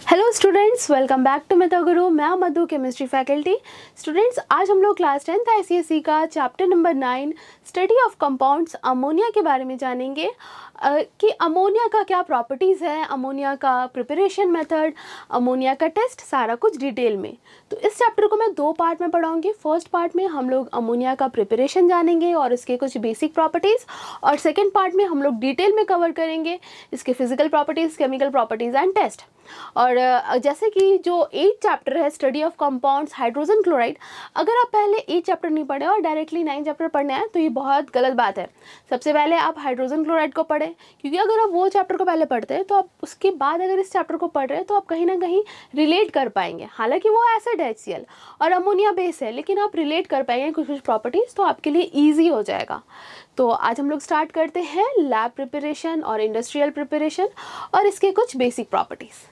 Hello students, welcome back to मेथा गुरु। मैं मधु, केमिस्ट्री फैकल्टी। स्टूडेंट्स, आज हम लोग क्लास 10th ICSE का chapter number 9 study of compounds ammonia के बारे में जानेंगे कि अमोनिया का क्या प्रॉपर्टीज़ है, अमोनिया का प्रिपरेशन मेथड, अमोनिया का टेस्ट, सारा कुछ डिटेल में। तो इस चैप्टर को मैं 2 पार्ट में पढ़ाऊंगी। फर्स्ट पार्ट में हम लोग अमोनिया का प्रिपरेशन जानेंगे और इसके कुछ बेसिक प्रॉपर्टीज़, और सेकेंड पार्ट में हम लोग डिटेल में कवर करेंगे इसके physical properties, chemical properties and test. और जैसे कि जो 8 चैप्टर है study of compounds hydrogen chloride, अगर आप पहले 8 चैप्टर नहीं पढ़े और डायरेक्टली 9 चैप्टर पढ़ने आए तो ये बहुत गलत बात है। सबसे पहले आप हाइड्रोजन क्लोराइड को पढ़ें, क्योंकि अगर आप वो चैप्टर को पहले पढ़ते हैं तो आप उसके बाद अगर इस चैप्टर को पढ़ रहे हैं तो आप कहीं ना कहीं रिलेट कर पाएंगे। हालांकि वो एसिड है HCl और अमोनिया बेस है, लेकिन आप रिलेट कर पाएंगे कुछ कुछ प्रॉपर्टीज़, तो आपके लिए ईजी हो जाएगा। तो आज हम लोग स्टार्ट करते हैं लैब प्रिपरेशन और इंडस्ट्रियल प्रिपरेशन और इसके कुछ बेसिक प्रॉपर्टीज़।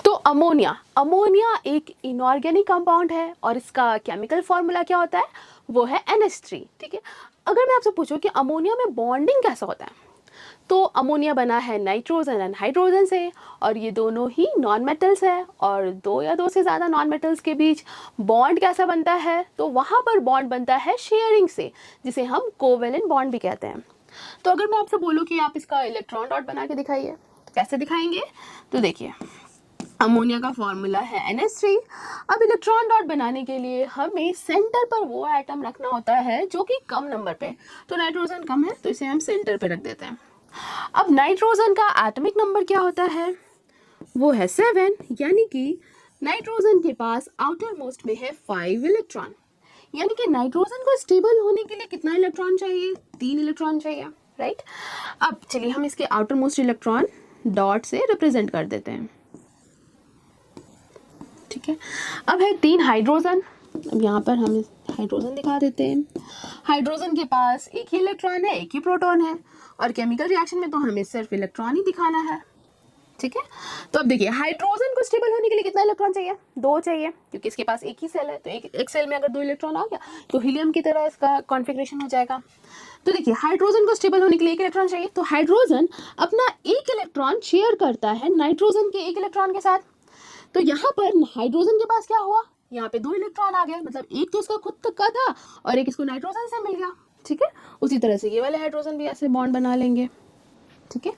तो अमोनिया एक इनऑर्गेनिक कंपाउंड है और इसका केमिकल फॉर्मूला क्या होता है, वो है NH3। ठीक है, अगर मैं आपसे पूछूं कि अमोनिया में बॉन्डिंग कैसा होता है, तो अमोनिया बना है नाइट्रोजन एंड हाइड्रोजन से, और ये दोनों ही नॉन मेटल्स है, और 2 या 2 से ज़्यादा नॉन मेटल्स के बीच बॉन्ड कैसा बनता है, तो वहाँ पर बॉन्ड बनता है शेयरिंग से, जिसे हम कोवेलेंट बॉन्ड भी कहते हैं। तो अगर मैं आपसे बोलूँ कि आप इसका इलेक्ट्रॉन डॉट बना के दिखाइए, तो कैसे दिखाएंगे, तो देखिए अमोनिया का फॉर्मूला है NH3। अब इलेक्ट्रॉन डॉट बनाने के लिए हमें सेंटर पर वो एटम रखना होता है जो कि कम नंबर पे, तो नाइट्रोजन कम है तो इसे हम सेंटर पे रख देते हैं। अब नाइट्रोजन का एटॉमिक नंबर क्या होता है, वो है 7, यानी कि नाइट्रोजन के पास आउटर मोस्ट में है 5 इलेक्ट्रॉन, यानी कि नाइट्रोजन को स्टेबल होने के लिए कितना इलेक्ट्रॉन चाहिए, 3 इलेक्ट्रॉन चाहिए, राइट। अब चलिए हम इसके आउटर मोस्ट इलेक्ट्रॉन डॉट से रिप्रेजेंट कर देते हैं। ठीक है, अब है 3 हाइड्रोजन। अब यहाँ पर हम हाइड्रोजन दिखा देते हैं। हाइड्रोजन के पास एक ही इलेक्ट्रॉन है, एक ही प्रोटॉन है, और केमिकल रिएक्शन में तो हमें सिर्फ इलेक्ट्रॉन ही दिखाना है। ठीक है, तो अब देखिए हाइड्रोजन को स्टेबल होने के लिए कितना इलेक्ट्रॉन चाहिए, 2 चाहिए, क्योंकि इसके पास एक ही सेल है, तो एक सेल में अगर 2 इलेक्ट्रॉन आ गया तो हीलियम की तरह इसका कॉन्फ़िगरेशन हो जाएगा। तो देखिए हाइड्रोजन को स्टेबल होने के लिए 1 इलेक्ट्रॉन चाहिए, तो हाइड्रोजन अपना 1 इलेक्ट्रॉन शेयर करता है नाइट्रोजन के 1 इलेक्ट्रॉन के साथ। तो यहाँ पर हाइड्रोजन के पास क्या हुआ, यहाँ पे 2 इलेक्ट्रॉन आ गए, मतलब एक तो इसका खुद तक का था और एक इसको नाइट्रोजन से मिल गया। ठीक है, उसी तरह से ये वाले हाइड्रोजन भी ऐसे बॉन्ड बना लेंगे। ठीक है,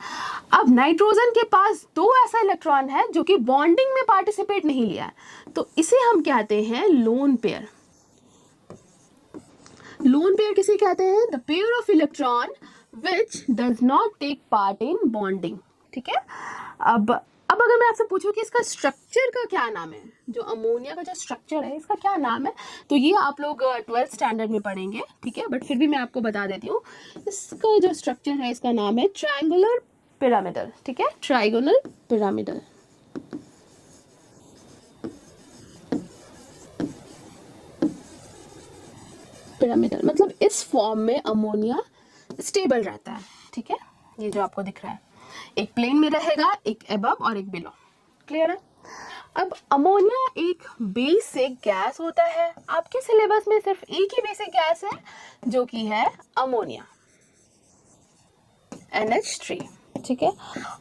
अब नाइट्रोजन के पास 2 ऐसा इलेक्ट्रॉन है जो कि बॉन्डिंग में पार्टिसिपेट नहीं लिया है, तो इसे हम कहते हैं लोन पेयर। लोन पेयर किसे कहते हैं, the pair of electron which does not take part in bonding. ठीक है, अब अगर मैं आपसे पूछूं कि इसका स्ट्रक्चर का क्या नाम है, जो अमोनिया का जो स्ट्रक्चर है इसका क्या नाम है, तो ये आप लोग 12th स्टैंडर्ड में पढ़ेंगे। ठीक है, बट फिर भी मैं आपको बता देती हूँ, इसका जो स्ट्रक्चर है इसका नाम है ट्रायंगुलर पिरामिडल। ठीक है, ट्रायंगुलर पिरामिडल। पिरामिडल मतलब इस फॉर्म में अमोनिया स्टेबल रहता है। ठीक है, ये जो आपको दिख रहा है, एक प्लेन में रहेगा, एक अबव और एक बिलो। क्लियर है। अब अमोनिया एक बेसिक गैस होता है, आपके सिलेबस में सिर्फ एक ही बेसिक गैस है जो कि है अमोनिया, NH3। ठीक है,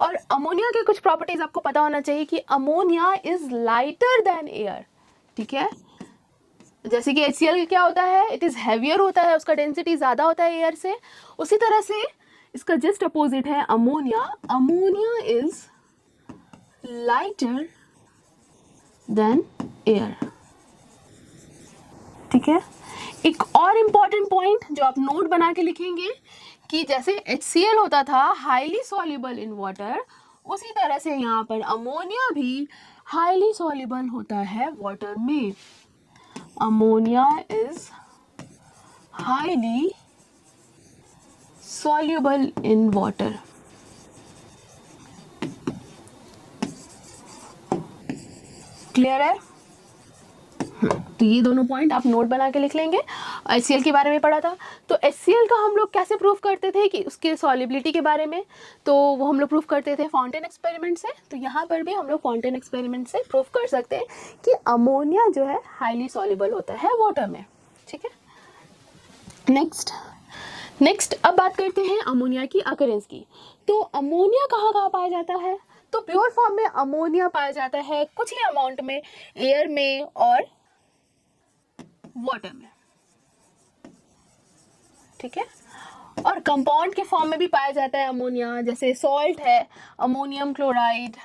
और अमोनिया के कुछ प्रॉपर्टीज आपको पता होना चाहिए कि ammonia is lighter than air. ठीक है, जैसे कि HCl क्या होता है, इट इज हैवियर होता है, उसका डेंसिटी ज्यादा होता है एयर से। उसी तरह से इसका जस्ट अपोजिट है ammonia, ammonia is lighter than air. ठीक है, एक और इम्पॉर्टेंट पॉइंट जो आप नोट बना के लिखेंगे कि जैसे HCl होता था हाईली सॉल्युबल इन वाटर, उसी तरह से यहाँ पर अमोनिया भी हाईली सॉल्युबल होता है वाटर में। Ammonia is highly soluble in water। Clear है। तो ये दोनों पॉइंट आप नोट बना के लिख लेंगे। HCl के बारे में पढ़ा था, तो HCl का हम लोग कैसे प्रूफ करते थे कि उसके सॉल्युबिलिटी के बारे में, तो वो हम लोग प्रूफ करते थे फाउंटेन एक्सपेरिमेंट से। तो यहाँ पर भी हम लोग फाउंटेन एक्सपेरिमेंट से प्रूफ कर सकते हैं कि अमोनिया जो है हाईली सॉल्युबल होता है वाटर में। ठीक है, नेक्स्ट अब बात करते हैं अमोनिया की अकरेंस की। तो अमोनिया कहाँ कहाँ पाया जाता है, तो प्योर फॉर्म में अमोनिया पाया जाता है कुछ ही अमाउंट में एयर में और वाटर में, ठीक है। और कंपाउंड के फॉर्म में भी पाया जाता है अमोनिया, जैसे सॉल्ट है ammonium chloride,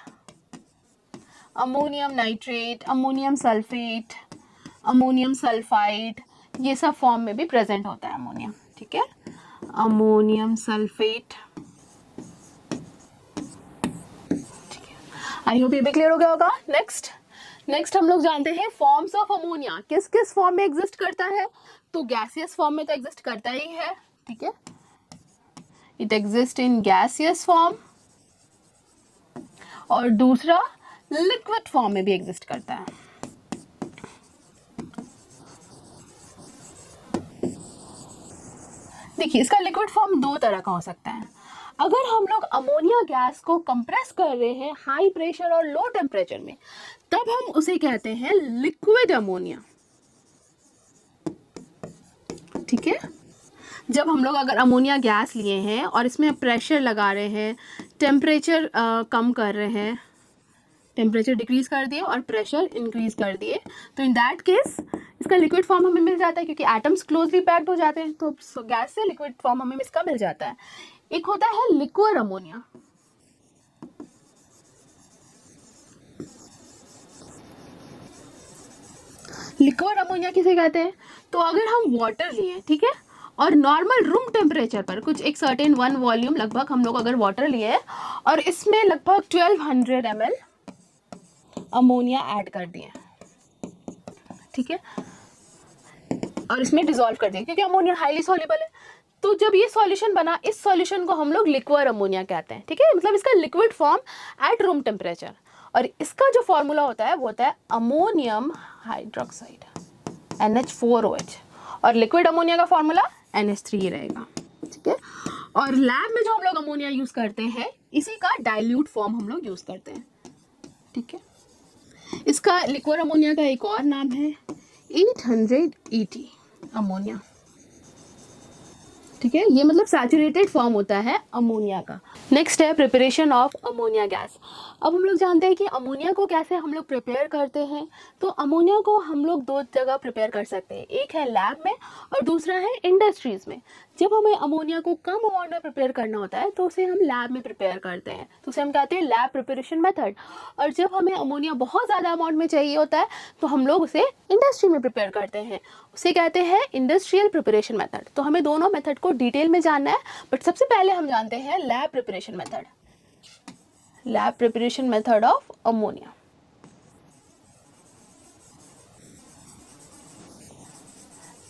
ammonium nitrate, ammonium sulphate, ammonium sulphide, ये सब फॉर्म में भी प्रेजेंट होता है अमोनिया, ठीक है। अमोनियम सल्फेट, ठीक है। आई होप ये भी क्लियर हो गया होगा। नेक्स्ट हम लोग जानते हैं फॉर्म्स ऑफ अमोनिया किस किस फॉर्म में एग्जिस्ट करता है। तो गैसियस फॉर्म में तो एग्जिस्ट करता ही है, ठीक है, it exist in gaseous form, और दूसरा लिक्विड फॉर्म में भी एग्जिस्ट करता है। देखिए इसका लिक्विड फॉर्म दो तरह का हो सकता है। अगर हम लोग अमोनिया गैस को कंप्रेस कर रहे हैं हाई प्रेशर और लो टेम्परेचर में, तब हम उसे कहते हैं लिक्विड अमोनिया, ठीक है। जब हम लोग अगर अमोनिया गैस लिए हैं और इसमें प्रेशर लगा रहे हैं, टेम्परेचर कम कर रहे हैं, टेम्परेचर डिक्रीज कर दिए और प्रेशर इंक्रीज कर दिए, तो इन दैट केस इसका लिक्विड फॉर्म हमें मिल जाता है, क्योंकि एटम्स क्लोजली पैक्ड हो जाते हैं, तो गैस से लिक्विड फॉर्म हमें इसका मिल जाता है। एक होता है लिक्विड अमोनिया, लिक्विड अमोनिया किसे कहते हैं। तो अगर हम वाटर लिए, ठीक है, और नॉर्मल रूम टेम्परेचर पर कुछ एक सर्टेन वन वॉल्यूम लगभग हम लोग अगर वाटर लिए और इसमें लगभग 1200 ml अमोनिया ऐड कर दिए, ठीक है, और इसमें डिसॉल्व कर दिए, क्योंकि अमोनिया हाईली सॉल्युबल है, तो जब ये सॉल्यूशन बना, इस सॉल्यूशन को हम लोग लिक्विड अमोनिया कहते हैं, ठीक है। मतलब इसका liquid form at room temperature, और इसका जो फॉर्मूला होता है वो होता है अमोनियम हाइड्रोक्साइड NH4OH, और लिक्विड अमोनिया का फॉर्मूला NH3 रहेगा, ठीक है। और लैब में जो हम लोग अमोनिया यूज करते हैं इसी का डाइल्यूट फॉर्म हम लोग यूज करते हैं, ठीक है। इसका लिक्विड अमोनिया का एक और नाम है 800 अमोनिया, ठीक है। ये मतलब सैचुरेटेड फॉर्म होता है अमोनिया का। नेक्स्ट है प्रिपरेशन ऑफ अमोनिया गैस। अब हम लोग जानते हैं कि अमोनिया को कैसे हम लोग प्रिपेयर करते हैं। तो अमोनिया को हम लोग दो जगह प्रिपेयर कर सकते हैं, एक है लैब में और दूसरा है इंडस्ट्रीज में। जब हमें अमोनिया को कम अमाउंट में प्रिपेयर करना होता है तो उसे हम लैब में प्रिपेयर करते हैं, तो उसे हम कहते हैं लैब प्रिपरेशन मेथड। और जब हमें अमोनिया बहुत ज़्यादा अमाउंट में चाहिए होता है तो हम लोग उसे इंडस्ट्री में प्रिपेयर करते हैं, उसे कहते हैं इंडस्ट्रियल प्रिपरेशन मेथड। तो हमें दोनों मेथड को डिटेल में जानना है, बट सबसे पहले हम जानते हैं lab preparation method, lab preparation method of ammonia.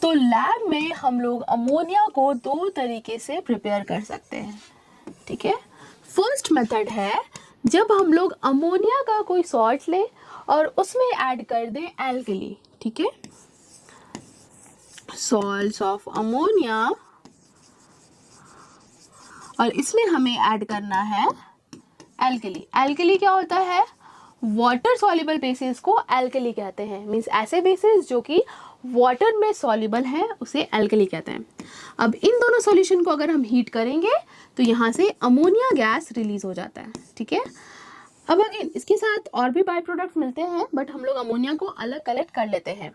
तो लैब में हम लोग अमोनिया को दो तरीके से प्रिपेयर कर सकते हैं, ठीक है। फर्स्ट मेथड है जब हम लोग अमोनिया का कोई सॉल्ट लें और उसमें ऐड कर दें एल्कली, ठीक है, सॉल्ट्स ऑफ अमोनिया, और इसमें हमें ऐड करना है एल्कली। एल्कली क्या होता है, वाटर सॉल्युबल बेसिस को एल्कली कहते हैं, मींस ऐसे बेसिस जो कि वाटर में सॉल्युबल है उसे एल्कली कहते हैं। अब इन दोनों सॉल्यूशन को अगर हम हीट करेंगे तो यहाँ से अमोनिया गैस रिलीज हो जाता है, ठीक है। अब अगेन इसके साथ और भी बाय प्रोडक्ट्स मिलते हैं, बट हम लोग अमोनिया को अलग कलेक्ट कर लेते हैं।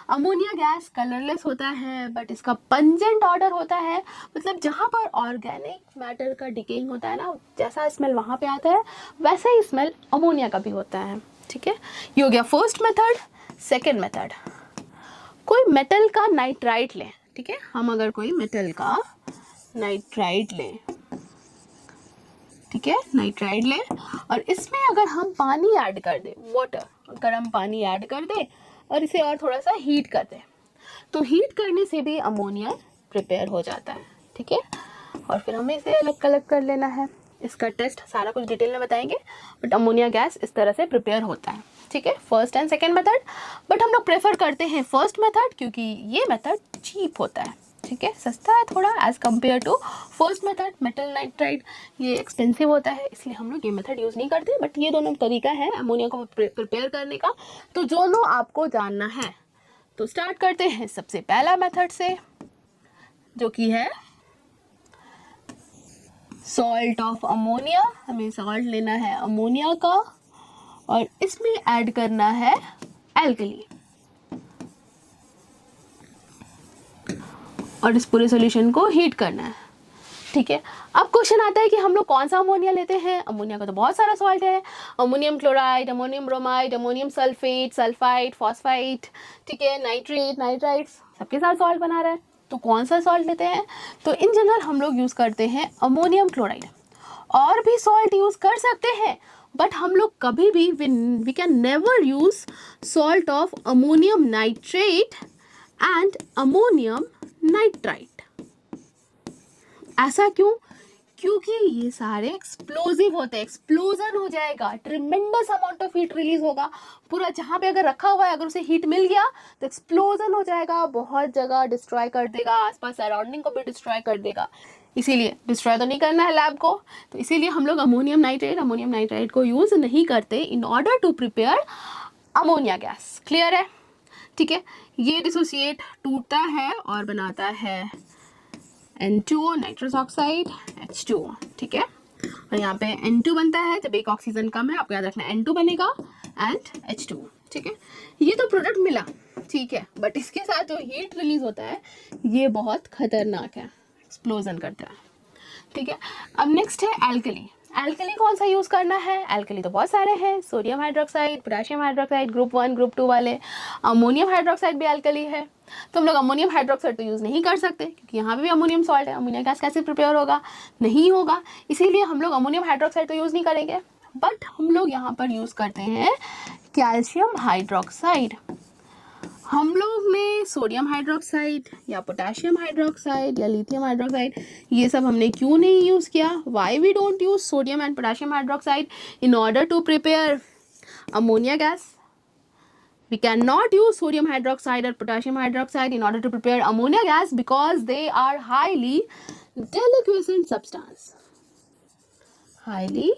अमोनिया गैस कलरलेस होता है, बट इसका पंजेंट ऑर्डर होता है, मतलब जहाँ पर ऑर्गेनिक मैटर का डिकेइंग होता है ना, जैसा स्मेल वहाँ पे आता है वैसा ही स्मेल अमोनिया का भी होता है, ठीक है। ये हो गया फर्स्ट मेथड। सेकेंड मेथड, कोई मेटल का नाइट्राइट लें, ठीक है, हम अगर कोई मेटल का नाइट्राइट लें, ठीक है, नाइट्राइड लें और इसमें अगर हम पानी ऐड कर दें, वाटर, अगर हम पानी ऐड कर दें और इसे और थोड़ा सा हीट कर दें, तो हीट करने से भी अमोनिया प्रिपेयर हो जाता है, ठीक है। और फिर हमें इसे अलग कलेक्ट कर लेना है। इसका टेस्ट सारा कुछ डिटेल में बताएंगे, बट अमोनिया गैस इस तरह से प्रिपेयर होता है, ठीक है, first and second method. But हम लोग प्रेफर करते हैं फर्स्ट मेथड, क्योंकि ये मेथड चीप होता है, ठीक है, सस्ता है थोड़ा as compare to first method. Metal nitride ये एक्सपेंसिव होता है, इसलिए हम लोग ये मेथड यूज़ नहीं करते, बट ये दोनों तरीका है अमोनिया को प्रिपेयर करने का, तो दोनों आपको जानना है। तो स्टार्ट करते हैं सबसे पहला मेथड से, जो कि है सॉल्ट ऑफ अमोनिया, हमें सॉल्ट लेना है अमोनिया का और इसमें ऐड करना है एल्कली और इस पूरे सॉल्यूशन को हीट करना है। ठीक है, अब क्वेश्चन आता है कि हम लोग कौन सा अमोनिया लेते हैं। अमोनिया का तो बहुत सारा सॉल्ट है, ammonium chloride, ammonium bromide, ammonium sulphate, sulphide, phosphide, ठीक है, नाइट्रेट, नाइट्राइट्स, सबके साथ सॉल्ट बना रहा है। तो कौन सा सॉल्ट लेते हैं? तो इन जनरल हम लोग यूज़ करते हैं अमोनियम क्लोराइड। और भी सॉल्ट यूज़ कर सकते हैं, बट हम लोग कभी भी we can never use salt of ammonium nitrate and ammonium nitrite. ऐसा क्यों? क्योंकि ये सारे एक्सप्लोजिव होते हैं, एक्सप्लोजन हो जाएगा, tremendous amount of heat release होगा। पूरा जहाँ पे अगर रखा हुआ है अगर उसे हीट मिल गया तो एक्सप्लोजन हो जाएगा, बहुत जगह डिस्ट्रॉय कर देगा, आसपास सराउंडिंग को भी डिस्ट्रॉय कर देगा। इसीलिए डिस्ट्रॉय तो नहीं करना है लैब को, तो इसीलिए हम लोग अमोनियम नाइट्रेट को यूज़ नहीं करते in order to prepare ammonia gas. Clear है? ठीक है, ये डिसोसिएट टूटता है और बनाता है N2O नाइट्रस ऑक्साइड H2O। ठीक है, और यहाँ पे N2 बनता है जब एक ऑक्सीजन कम है, आपको याद रखना है N2 बनेगा एंड H2O। ठीक है, ये तो प्रोडक्ट मिला, ठीक है, बट इसके साथ जो हीट रिलीज होता है ये बहुत खतरनाक है, एक्सप्लोजन करता है। ठीक है, अब नेक्स्ट है एल्कली। एल्कली कौन सा यूज़ करना है? एल्कली तो बहुत सारे हैं, sodium hydroxide, potassium hydroxide, group 1 group 2 वाले, अमोनियम हाइड्रोक्साइड भी एल्कली है। तो हम लोग अमोनियम हाइड्रोक्साइड तो यूज़ नहीं कर सकते क्योंकि यहाँ पे भी अमोनियम सॉल्ट है, अमोनिया गैस कैसे प्रिपेयर होगा? नहीं होगा, इसीलिए हम लोग अमोनियम हाइड्रोक्साइड तो यूज़ नहीं करेंगे। बट हम लोग यहाँ पर यूज़ करते हैं कैल्शियम हाइड्रोक्साइड। हम लोग ने सोडियम हाइड्रोक्साइड या पोटेशियम हाइड्रोक्साइड या लिथियम हाइड्रोक्साइड ये सब हमने क्यों नहीं यूज़ किया? Why we don't use sodium and potassium hydroxide in order to prepare ammonia gas? We cannot use sodium hydroxide or potassium hydroxide in order to prepare ammonia gas because they are highly deliquescent substance. Highly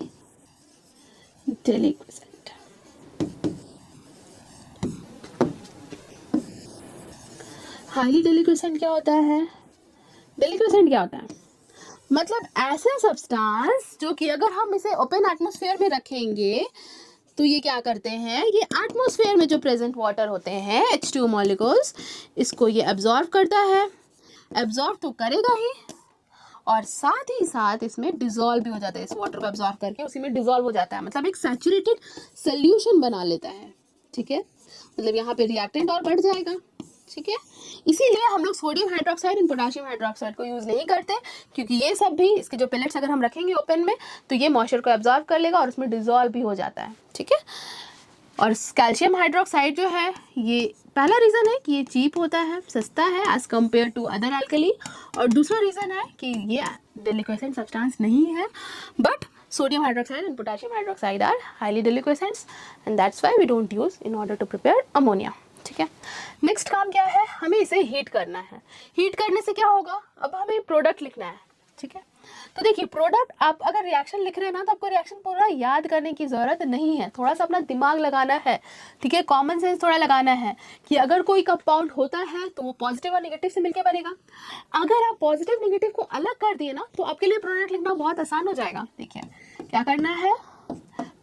deliquescent. Highly deliquescent क्या होता है? Deliquescent क्या होता है? मतलब ऐसा substance जो कि अगर हम इसे ओपन एटमॉस्फेयर में रखेंगे तो ये क्या करते हैं, ये एटमॉस्फेयर में जो प्रेजेंट वाटर होते हैं H2O मॉलिक्यूल्स, इसको ये एब्जॉर्ब करता है। एब्जॉर्ब तो करेगा ही और साथ ही साथ इसमें डिजोल्व भी हो जाता है, इस वाटर को एब्जॉर्ब करके उसी में डिजोल्व हो जाता है, मतलब एक सैचुरेटेड सोल्यूशन बना लेता है। ठीक है, मतलब यहाँ पे रिएक्टेंट और बढ़ जाएगा। ठीक है, इसीलिए हम लोग sodium hydroxide and potassium hydroxide को यूज़ नहीं करते क्योंकि ये सब भी इसके जो पेलेट्स अगर हम रखेंगे ओपन में तो ये मॉइस्चर को एब्जॉर्ब कर लेगा और उसमें डिजोल्व भी हो जाता है। ठीक है, और कैल्शियम हाइड्रोक्साइड जो है ये पहला रीज़न है कि ये चीप होता है, सस्ता है as compare to other alkali, और दूसरा रीज़न है कि ये डेलिक्वेसेंट सब्सटेंस नहीं है। But sodium hydroxide and potassium hydroxide are highly deliquescents and that's why we don't use in order to prepare ammonia. ठीक है, नेक्स्ट काम क्या है, हमें इसे हीट करना है। हीट करने से क्या होगा, अब हमें प्रोडक्ट लिखना है। ठीक है, तो देखिए प्रोडक्ट आप अगर रिएक्शन लिख रहे हैं ना तो आपको रिएक्शन पूरा याद करने की ज़रूरत नहीं है, थोड़ा सा अपना दिमाग लगाना है। ठीक है, कॉमन सेंस थोड़ा लगाना है कि अगर कोई कंपाउंड होता है तो वो पॉजिटिव और नेगेटिव से मिलकर बनेगा। अगर आप पॉजिटिव नेगेटिव को अलग कर दिए ना तो आपके लिए प्रोडक्ट लिखना बहुत आसान हो जाएगा। देखिए क्या करना है,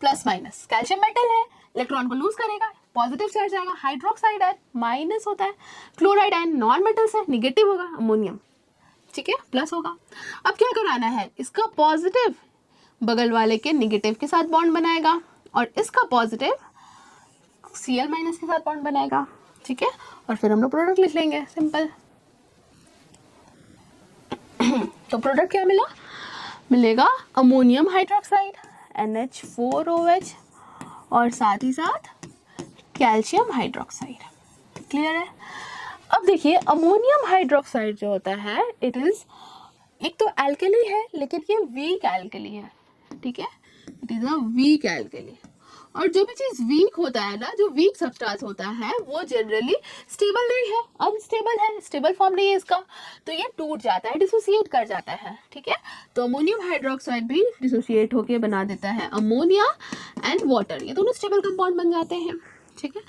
प्लस माइनस, कैल्शियम मेटल है, इलेक्ट्रॉन को लूज करेगा, पॉजिटिव से हट जाएगा, हाइड्रोक्साइड आयन माइनस होता है, क्लोराइड आयन नॉन मेटल्स है, निगेटिव होगा, अमोनियम ठीक है प्लस होगा। अब क्या कराना है, इसका पॉजिटिव बगल वाले के निगेटिव के साथ बॉन्ड बनाएगा और इसका पॉजिटिव Cl माइनस के साथ बॉन्ड बनाएगा। ठीक है, और फिर हम लोग प्रोडक्ट लिख लेंगे, सिंपल। तो प्रोडक्ट क्या मिला, मिलेगा अमोनियम हाइड्रोक्साइड NH4OH और साथ ही साथ कैल्शियम हाइड्रोक्साइड। क्लियर है। अब देखिए अमोनियम हाइड्रोक्साइड जो होता है इट इज एक तो एल्कली है लेकिन ये वीक एल्कली है। ठीक है, it is a weak alkali, और जो भी चीज वीक होता है ना, जो वीक सब्सटेंस होता है वो जनरली स्टेबल नहीं है, अनस्टेबल है, स्टेबल फॉर्म नहीं है इसका, तो ये टूट जाता है, डिसोसिएट कर जाता है। ठीक है, तो अमोनियम हाइड्रोक्साइड भी डिसोसिएट होके बना देता है अमोनिया एंड वाटर, ये दोनों स्टेबल कंपाउंड बन जाते हैं। ठीक है,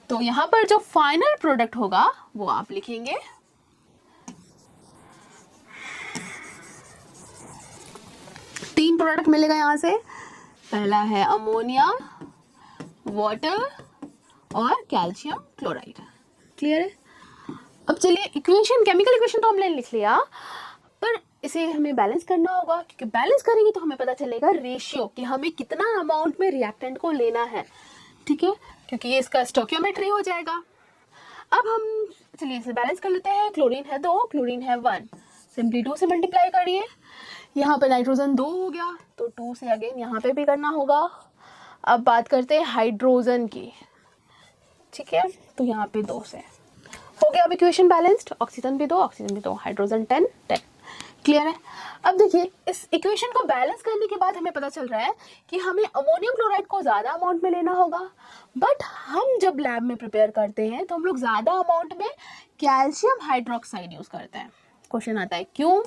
तो यहाँ पर जो फाइनल प्रोडक्ट होगा वो आप लिखेंगे तीन प्रोडक्ट मिलेगा यहाँ से। पहला है अमोनिया, वाटर और कैल्शियम क्लोराइड। क्लियर है? अब चलिए इक्वेशन, केमिकल इक्वेशन तो हमने लिख लिया, पर इसे हमें बैलेंस करना होगा, क्योंकि बैलेंस करेंगे तो हमें पता चलेगा रेशियो कि हमें कितना अमाउंट में रिएक्टेंट को लेना है। ठीक है, क्योंकि ये इसका स्टोकियोमेट्री हो जाएगा। अब हम चलिए इसे बैलेंस कर लेते हैं। क्लोरीन है 2, क्लोरीन है 1, सिंपली 2 से मल्टीप्लाई करिए। यहाँ पे नाइट्रोजन 2 हो गया, तो 2 से अगेन यहाँ पे भी करना होगा। अब बात करते हैं हाइड्रोजन की। ठीक है, तो यहाँ पे 2 से हो गया। अब इक्वेशन बैलेंस्ड, ऑक्सीजन भी 2, ऑक्सीजन भी 2, हाइड्रोजन 10 10। क्लियर है? अब देखिए इस इक्वेशन को बैलेंस करने के बाद हमें पता चल रहा है कि हमें अमोनियम क्लोराइड को ज़्यादा अमाउंट में लेना होगा, बट हम जब लैब में प्रिपेयर करते हैं तो हम लोग ज़्यादा अमाउंट में कैल्शियम हाइड्रोक्साइड यूज़ करते हैं। क्वेश्चन आता है क्यों?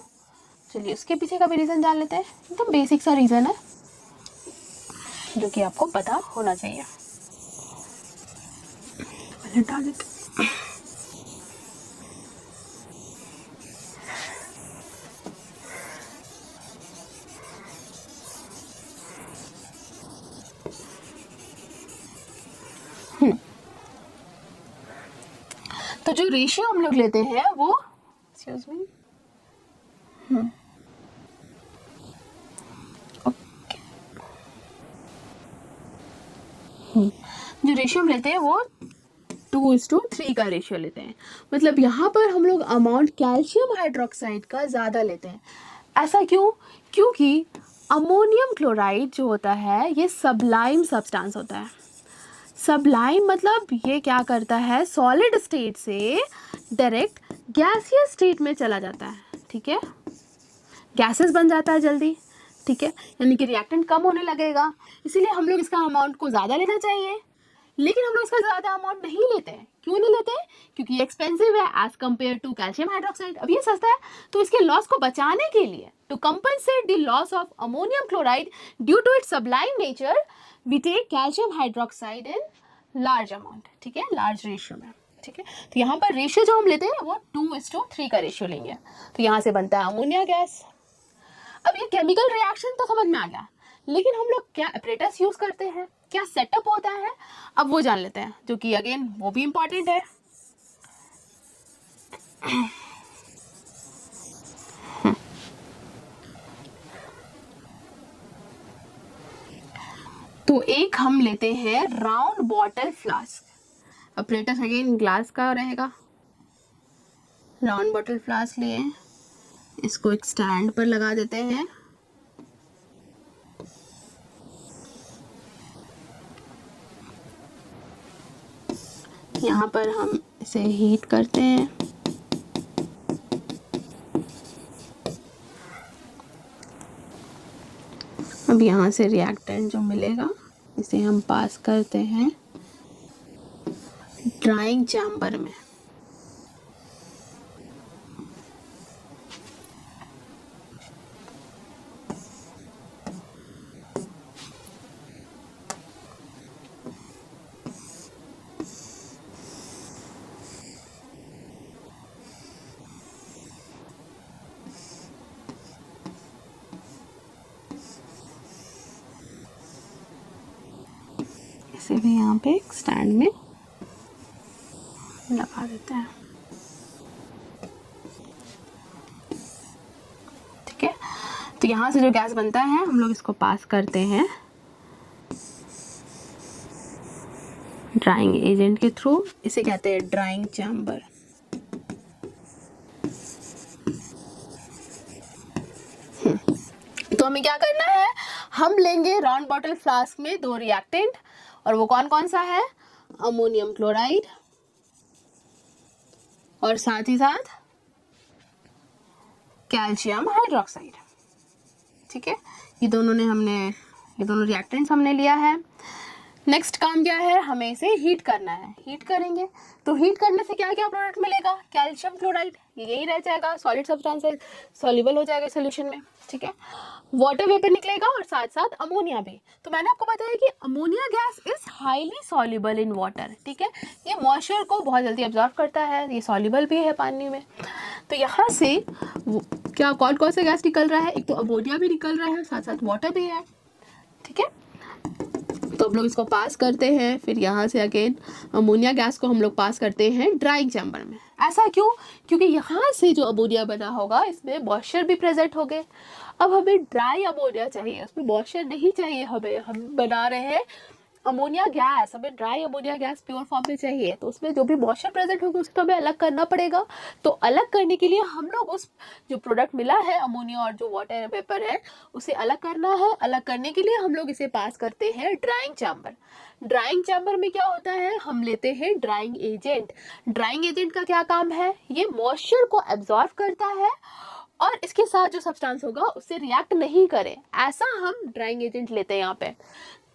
चलिए उसके पीछे का भी रीज़न जान लेते हैं। एकदम बेसिक सा रीज़न है जो कि आपको पता होना चाहिए। डाल देते तो जो रेशियो हम लोग लेते हैं वो, एक्सक्यूज मी, जो रेशियो हम लेते हैं वो 2:3 का रेशियो लेते हैं। मतलब यहाँ पर हम लोग अमाउंट कैल्शियम हाइड्रोक्साइड का ज़्यादा लेते हैं। ऐसा क्यों? क्योंकि अमोनियम क्लोराइड जो होता है ये सबलाइम सब्सटेंस होता है। सबलाइम मतलब ये क्या करता है, सॉलिड स्टेट से डायरेक्ट गैसियस स्टेट में चला जाता है। ठीक है, गैसेस बन जाता है जल्दी। ठीक है, यानी कि रिएक्टेंट कम होने लगेगा, इसीलिए हम लोग इसका अमाउंट को ज़्यादा लेना चाहिए। लेकिन हम लोग इसका ज़्यादा अमाउंट नहीं लेते हैं। क्यों नहीं लेते? क्योंकि ये एक्सपेंसिव है as compare to calcium hydroxide. अब ये सस्ता है, तो इसके लॉस को बचाने के लिए, to compensate the loss of ammonium chloride due to its sublime nature, we take calcium hydroxide in large amount. ठीक है, लार्ज रेशियो में। ठीक है, तो यहाँ पर रेशियो जो हम लेते हैं वो 2:3 का रेशियो लेंगे। तो यहाँ से बनता है अमोनिया गैस। अब ये केमिकल रिएक्शन तो समझ में आ गया, लेकिन हम लोग क्या अपरेटस यूज करते हैं, क्या सेटअप होता है, अब वो जान लेते हैं, जो कि अगेन वो भी इम्पोर्टेंट है। तो एक हम लेते हैं round bottle flask. Apparatus again glass का रहेगा। राउंड बॉटल फ्लास्क लिए, इसको एक स्टैंड पर लगा देते हैं। यहाँ पर हम इसे हीट करते हैं। अब यहाँ से रिएक्टेंट जो मिलेगा इसे हम पास करते हैं ड्राइंग चैम्बर में। इसे भी यहाँ पे एक स्टैंड में लगा देते हैं। ठीक है, तो यहाँ से जो गैस बनता है हम लोग इसको पास करते हैं ड्राइंग एजेंट के थ्रू। इसे कहते हैं ड्राइंग चैम्बर। तो हमें क्या करना है, हम लेंगे राउंड बॉटल फ्लास्क में 2 रिएक्टेंट, और वो कौन कौन सा है, अमोनियम क्लोराइड और साथ ही साथ कैल्शियम हाइड्रोक्साइड। ठीक है, ये दोनों रिएक्टेंट्स हमने लिया है। नेक्स्ट काम क्या है, हमें इसे हीट करना है। हीट करेंगे तो हीट करने से क्या क्या प्रोडक्ट मिलेगा, कैल्शियम क्लोराइड, यही रह जाएगा, सॉलिड सब्सटेंस है, सॉल्युबल हो जाएगा सोल्यूशन में। ठीक है, वाटर वेपर निकलेगा और साथ साथ अमोनिया भी। तो मैंने आपको बताया कि ammonia gas is highly soluble in water, ठीक है, ये मॉइस्चर को बहुत जल्दी एब्जॉर्ब करता है, ये सॉल्युबल भी है पानी में। तो यहाँ से क्या कौन कौन सा गैस निकल रहा है, एक तो अमोनिया भी निकल रहा है, साथ साथ वाटर भी है, ठीक है। तो हम लोग इसको पास करते हैं, फिर यहाँ से अगेन अमोनिया गैस को हम लोग पास करते हैं ड्राइंग चैम्बर में। ऐसा क्यों? क्योंकि यहाँ से जो अमोनिया बना होगा इसमें मॉइस्चर भी प्रेजेंट हो गए। अब हमें ड्राई अमोनिया चाहिए, उसमें मॉइस्चर नहीं चाहिए हमें, हम बना रहे हैं अमोनिया गैस, हमें dry ammonia gas pure form में चाहिए। तो उसमें जो भी मॉइस्चर प्रेजेंट होगा उसको हमें अलग करना पड़ेगा। तो अलग करने के लिए हम लोग उस जो प्रोडक्ट मिला है अमोनिया और जो वाटर वेपर है उसे अलग करना है। अलग करने के लिए हम लोग इसे पास करते हैं ड्राइंग चैम्बर। ड्राइंग चैम्बर में क्या होता है, हम लेते हैं ड्राइंग एजेंट। ड्राइंग एजेंट का क्या काम है, ये मॉइस्चर को एब्जॉर्ब करता है और इसके साथ जो सब्सटेंस होगा उससे रिएक्ट नहीं करे, ऐसा हम ड्राइंग एजेंट लेते हैं यहाँ पे।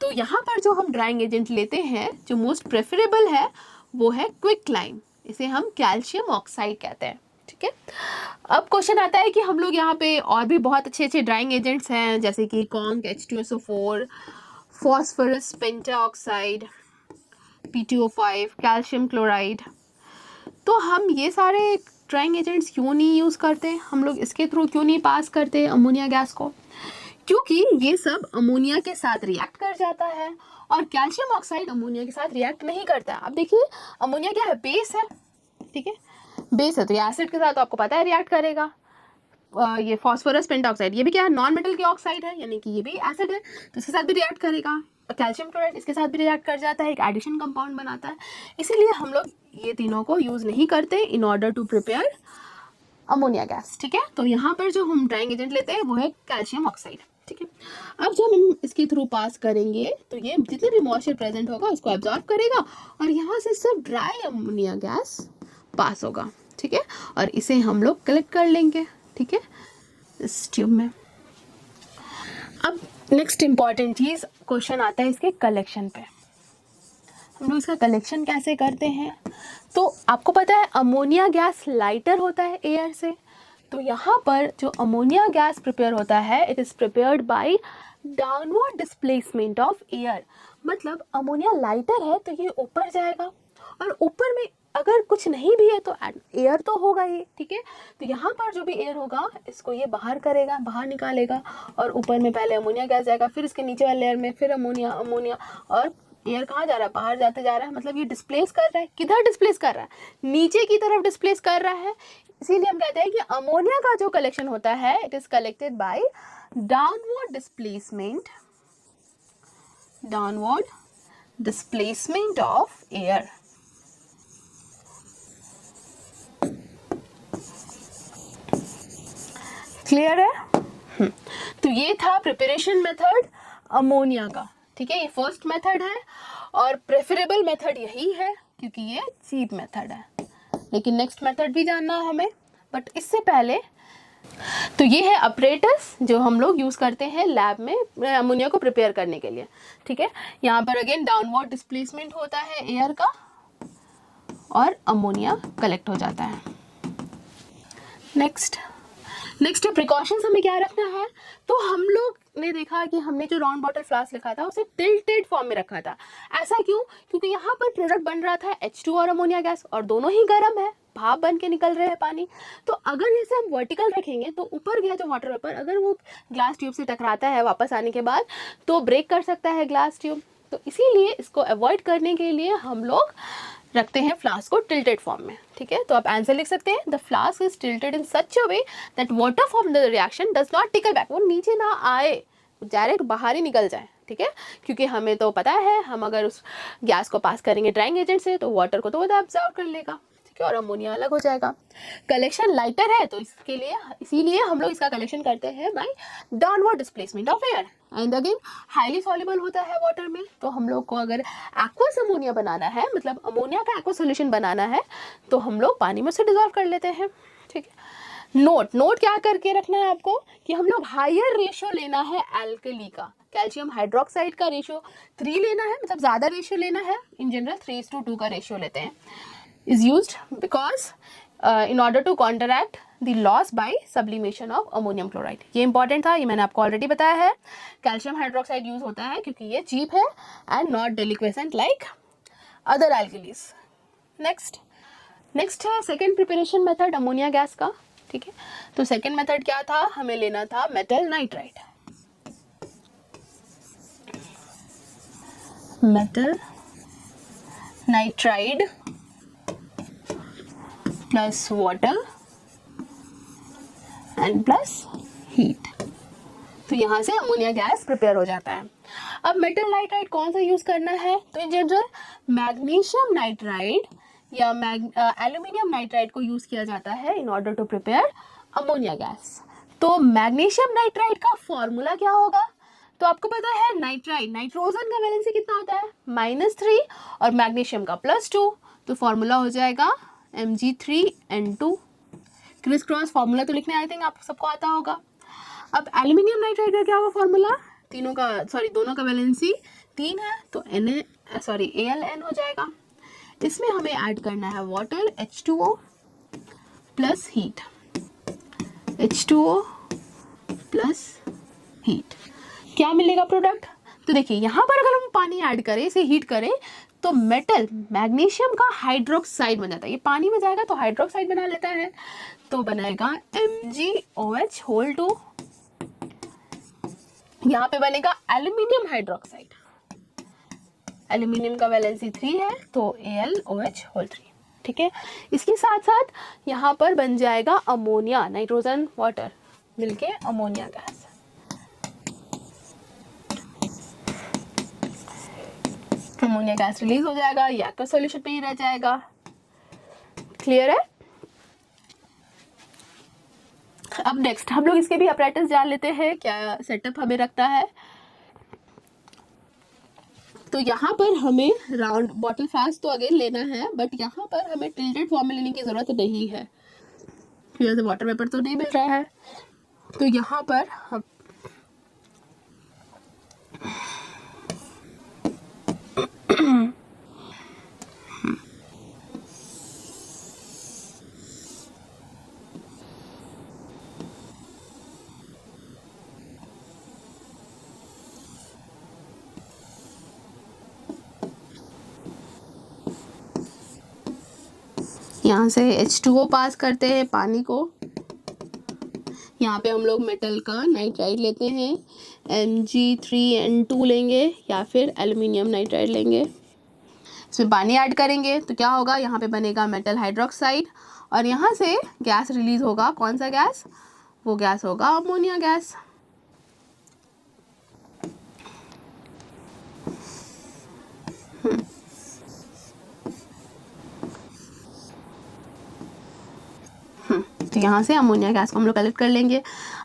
तो यहाँ पर जो हम ड्राइंग एजेंट लेते हैं जो मोस्ट प्रेफरेबल है वो है क्विकलाइम, इसे हम कैल्शियम ऑक्साइड कहते हैं, ठीक है। अब क्वेश्चन आता है कि हम लोग यहाँ पे और भी बहुत अच्छे अच्छे ड्राइंग एजेंट्स हैं जैसे कि conc H2SO4, phosphorus pentoxide P2O5, calcium chloride. तो हम ये सारे ड्राइंग एजेंट्स क्यों नहीं यूज़ करते, हम लोग इसके थ्रू क्यों नहीं पास करते अमोनिया गैस को, क्योंकि ये सब अमोनिया के साथ रिएक्ट कर जाता है और कैल्शियम ऑक्साइड अमोनिया के साथ रिएक्ट नहीं करता है। अब देखिए अमोनिया क्या है, बेस है, ठीक है, बेस है तो ये एसिड के साथ तो आपको पता है रिएक्ट करेगा। ये फॉस्फोरस पेंटाऑक्साइड ये भी क्या है, नॉन मेटल के ऑक्साइड है, यानी कि ये भी एसिड है तो इसके साथ भी रिएक्ट करेगा। कैल्शियम क्लोराइड इसके साथ भी रिएक्ट कर जाता है, एक एडिशन कंपाउंड बनाता है। इसीलिए हम लोग ये तीनों को यूज़ नहीं करते in order to prepare ammonia gas, ठीक है। तो यहाँ पर जो हम ड्राइंग एजेंट लेते हैं वो है कैल्शियम ऑक्साइड, ठीक है। अब जब हम इसके थ्रू पास करेंगे तो ये जितने भी मॉइस्चर प्रेजेंट होगा उसको एब्जॉर्ब करेगा और यहाँ से सिर्फ ड्राई अमोनिया गैस पास होगा, ठीक है, और इसे हम लोग कलेक्ट कर लेंगे, ठीक है, इस ट्यूब में। अब नेक्स्ट इम्पॉर्टेंट चीज़ क्वेश्चन आता है इसके कलेक्शन पे। हम लोग इसका कलेक्शन कैसे करते हैं, तो आपको पता है अमोनिया गैस लाइटर होता है एयर से। तो यहाँ पर जो अमोनिया गैस प्रिपेयर होता है it is prepared by downward displacement of air. मतलब अमोनिया लाइटर है तो ये ऊपर जाएगा और ऊपर में अगर कुछ नहीं भी है तो एयर तो होगा ही, ठीक है। तो यहाँ पर जो भी एयर होगा इसको ये बाहर करेगा, बाहर निकालेगा और ऊपर में पहले अमोनिया गैस जाएगा, फिर इसके नीचे वाले लेयर में फिर अमोनिया और एयर कहाँ जा रहा है, बाहर जाते जा रहा है। मतलब ये डिस्प्लेस कर रहा है, किधर डिस्प्लेस कर रहा है, नीचे की तरफ डिस्प्लेस कर रहा है। इसीलिए हम कहते हैं कि अमोनिया का जो कलेक्शन होता है it is collected by downward displacement of air. Clear है? तो ये था प्रिपरेशन मेथड अमोनिया का, ठीक है। ये फर्स्ट मेथड है और प्रेफरेबल मेथड यही है क्योंकि ये चीप मेथड है। लेकिन नेक्स्ट मेथड भी जानना है हमें, बट इससे पहले तो ये है अपरेटस जो हम लोग यूज़ करते हैं लैब में अमोनिया को प्रिपेयर करने के लिए, ठीक है। यहाँ पर अगेन डाउनवर्ड डिस्प्लेसमेंट होता है एयर का और अमोनिया कलेक्ट हो जाता है। नेक्स्ट प्रिकॉशंस हमें क्या रखना है, तो हम लोग ने देखा कि हमने जो राउंड बॉटल फ्लास्क लिखा था उसे टिल्टेड फॉर्म में रखा था। ऐसा क्यों? क्योंकि यहाँ पर प्रोडक्ट बन रहा था H2 और अमोनिया गैस और दोनों ही गर्म है, भाप बन के निकल रहे हैं पानी। तो अगर जैसे हम वर्टिकल रखेंगे तो ऊपर गया जो वाटर वेपर अगर वो ग्लास ट्यूब से टकराता है वापस आने के बाद तो ब्रेक कर सकता है ग्लास ट्यूब। तो इसीलिए इसको अवॉइड करने के लिए हम लोग रखते हैं फ्लास्क को टिल्टेड फॉर्म में, ठीक है। तो आप आंसर लिख सकते हैं the flask is tilted in such a way that water from the reaction does not tackle back, वो नीचे ना आए, डायरेक्ट बाहर ही निकल जाए, ठीक है। क्योंकि हमें तो पता है हम अगर उस गैस को पास करेंगे ड्राइंग एजेंट से तो वाटर को तो वो एब्जॉर्ब कर लेगा, ठीक है, और अमोनिया अलग हो जाएगा। कलेक्शन लाइटर है तो इसके लिए इसीलिए हम लोग इसका कलेक्शन करते हैं by downward displacement of air. And again highly soluble होता है वाटर में, तो हम लोग को अगर एक्वस अमोनिया बनाना है, मतलब अमोनिया का एक्वस सोल्यूशन बनाना है, तो हम लोग पानी में उसे डिजॉल्व कर लेते हैं, ठीक है। नोट क्या करके रखना है आपको कि हम लोग हायर रेशियो लेना है एल्कली का, कैल्शियम हाइड्रोक्साइड का रेशियो 3 लेना है, मतलब ज़्यादा रेशियो लेना है। इन जनरल 3:2 का रेशियो लेते हैं, is used because in order to कॉन्टरैक्ट the loss by sublimation of ammonium chloride. ये इंपॉर्टेंट था, ये मैंने आपको ऑलरेडी बताया है। कैल्शियम हाइड्रोक्साइड यूज होता है क्योंकि ये चीप है and not deliquescent like other alkalies. Next है second preparation method ammonia gas का। ठीक है, तो सेकेंड मेथड क्या था, हमें लेना था metal nitride. Metal nitride plus water and plus heat, तो यहाँ से अमोनिया गैस प्रिपेयर हो जाता है। अब मेटल नाइट्राइड कौन सा यूज करना है, तो इन जनरल मैग्नीशियम नाइट्राइड या एल्यूमिनियम नाइट्राइड को यूज किया जाता है in order to prepare ammonia gas. तो मैग्नीशियम नाइट्राइड का फॉर्मूला क्या होगा, तो आपको पता है नाइट्राइड, नाइट्रोजन का वैलेंसी कितना होता है -3 और मैग्नीशियम का +2, तो फॉर्मूला हो जाएगा Mg3N2। क्रिस क्रॉस फॉर्मूला तो लिखने आई थिंक आप सबको आता होगा। अब एल्यूमिनियम नाइट्राइड का क्या होगा फॉर्मूला, दोनों का वैलेंसी 3 है तो Al(N) हो जाएगा। इसमें हमें ऐड करना है water H2O plus heat, H2O plus heat, क्या मिलेगा प्रोडक्ट, तो देखिए यहाँ पर अगर हम पानी ऐड करें, इसे हीट करें, तो मेटल मैग्नीशियम का हाइड्रोक्साइड बन जाता है। ये पानी में जाएगा तो हाइड्रोक्साइड बना लेता है, तो बनाएगा MgOH(2), यहाँ पे बनेगा एल्यूमिनियम हाइड्रोक्साइड, एल्यूमिनियम का वैलेंसी 3 है तो AlOH(3). ठीक है, इसके साथ साथ यहाँ पर बन जाएगा अमोनिया, नाइट्रोजन वाटर मिलके ammonia gas. Ammonia gas release हो जाएगा, ये एक्वा सॉल्यूशन में ही रह जाएगा। क्लियर है। अब नेक्स्ट हम लोग इसके भी अपरेटस जान लेते हैं, क्या सेटअप हमें रखता है। तो यहाँ पर हमें राउंड बॉटल फ्लास्क तो अगेन लेना है, बट यहाँ पर हमें टिल्टेड फॉर्म में लेने की जरूरत नहीं है, जैसे वाटर वेपर तो नहीं मिल रहा है। तो यहाँ पर हम यहाँ से H2O पास करते हैं पानी को, यहाँ पे हम लोग मेटल का नाइट्राइड लेते हैं, Mg3N2 लेंगे या फिर एल्यूमिनियम नाइट्राइड लेंगे। इसमें पानी ऐड करेंगे तो क्या होगा, यहाँ पे बनेगा मेटल हाइड्रोक्साइड और यहाँ से गैस रिलीज होगा। कौन सा गैस, वो गैस होगा अमोनिया गैस। तो यहाँ से अमोनिया गैस को हम लोग कलेक्ट कर लेंगे।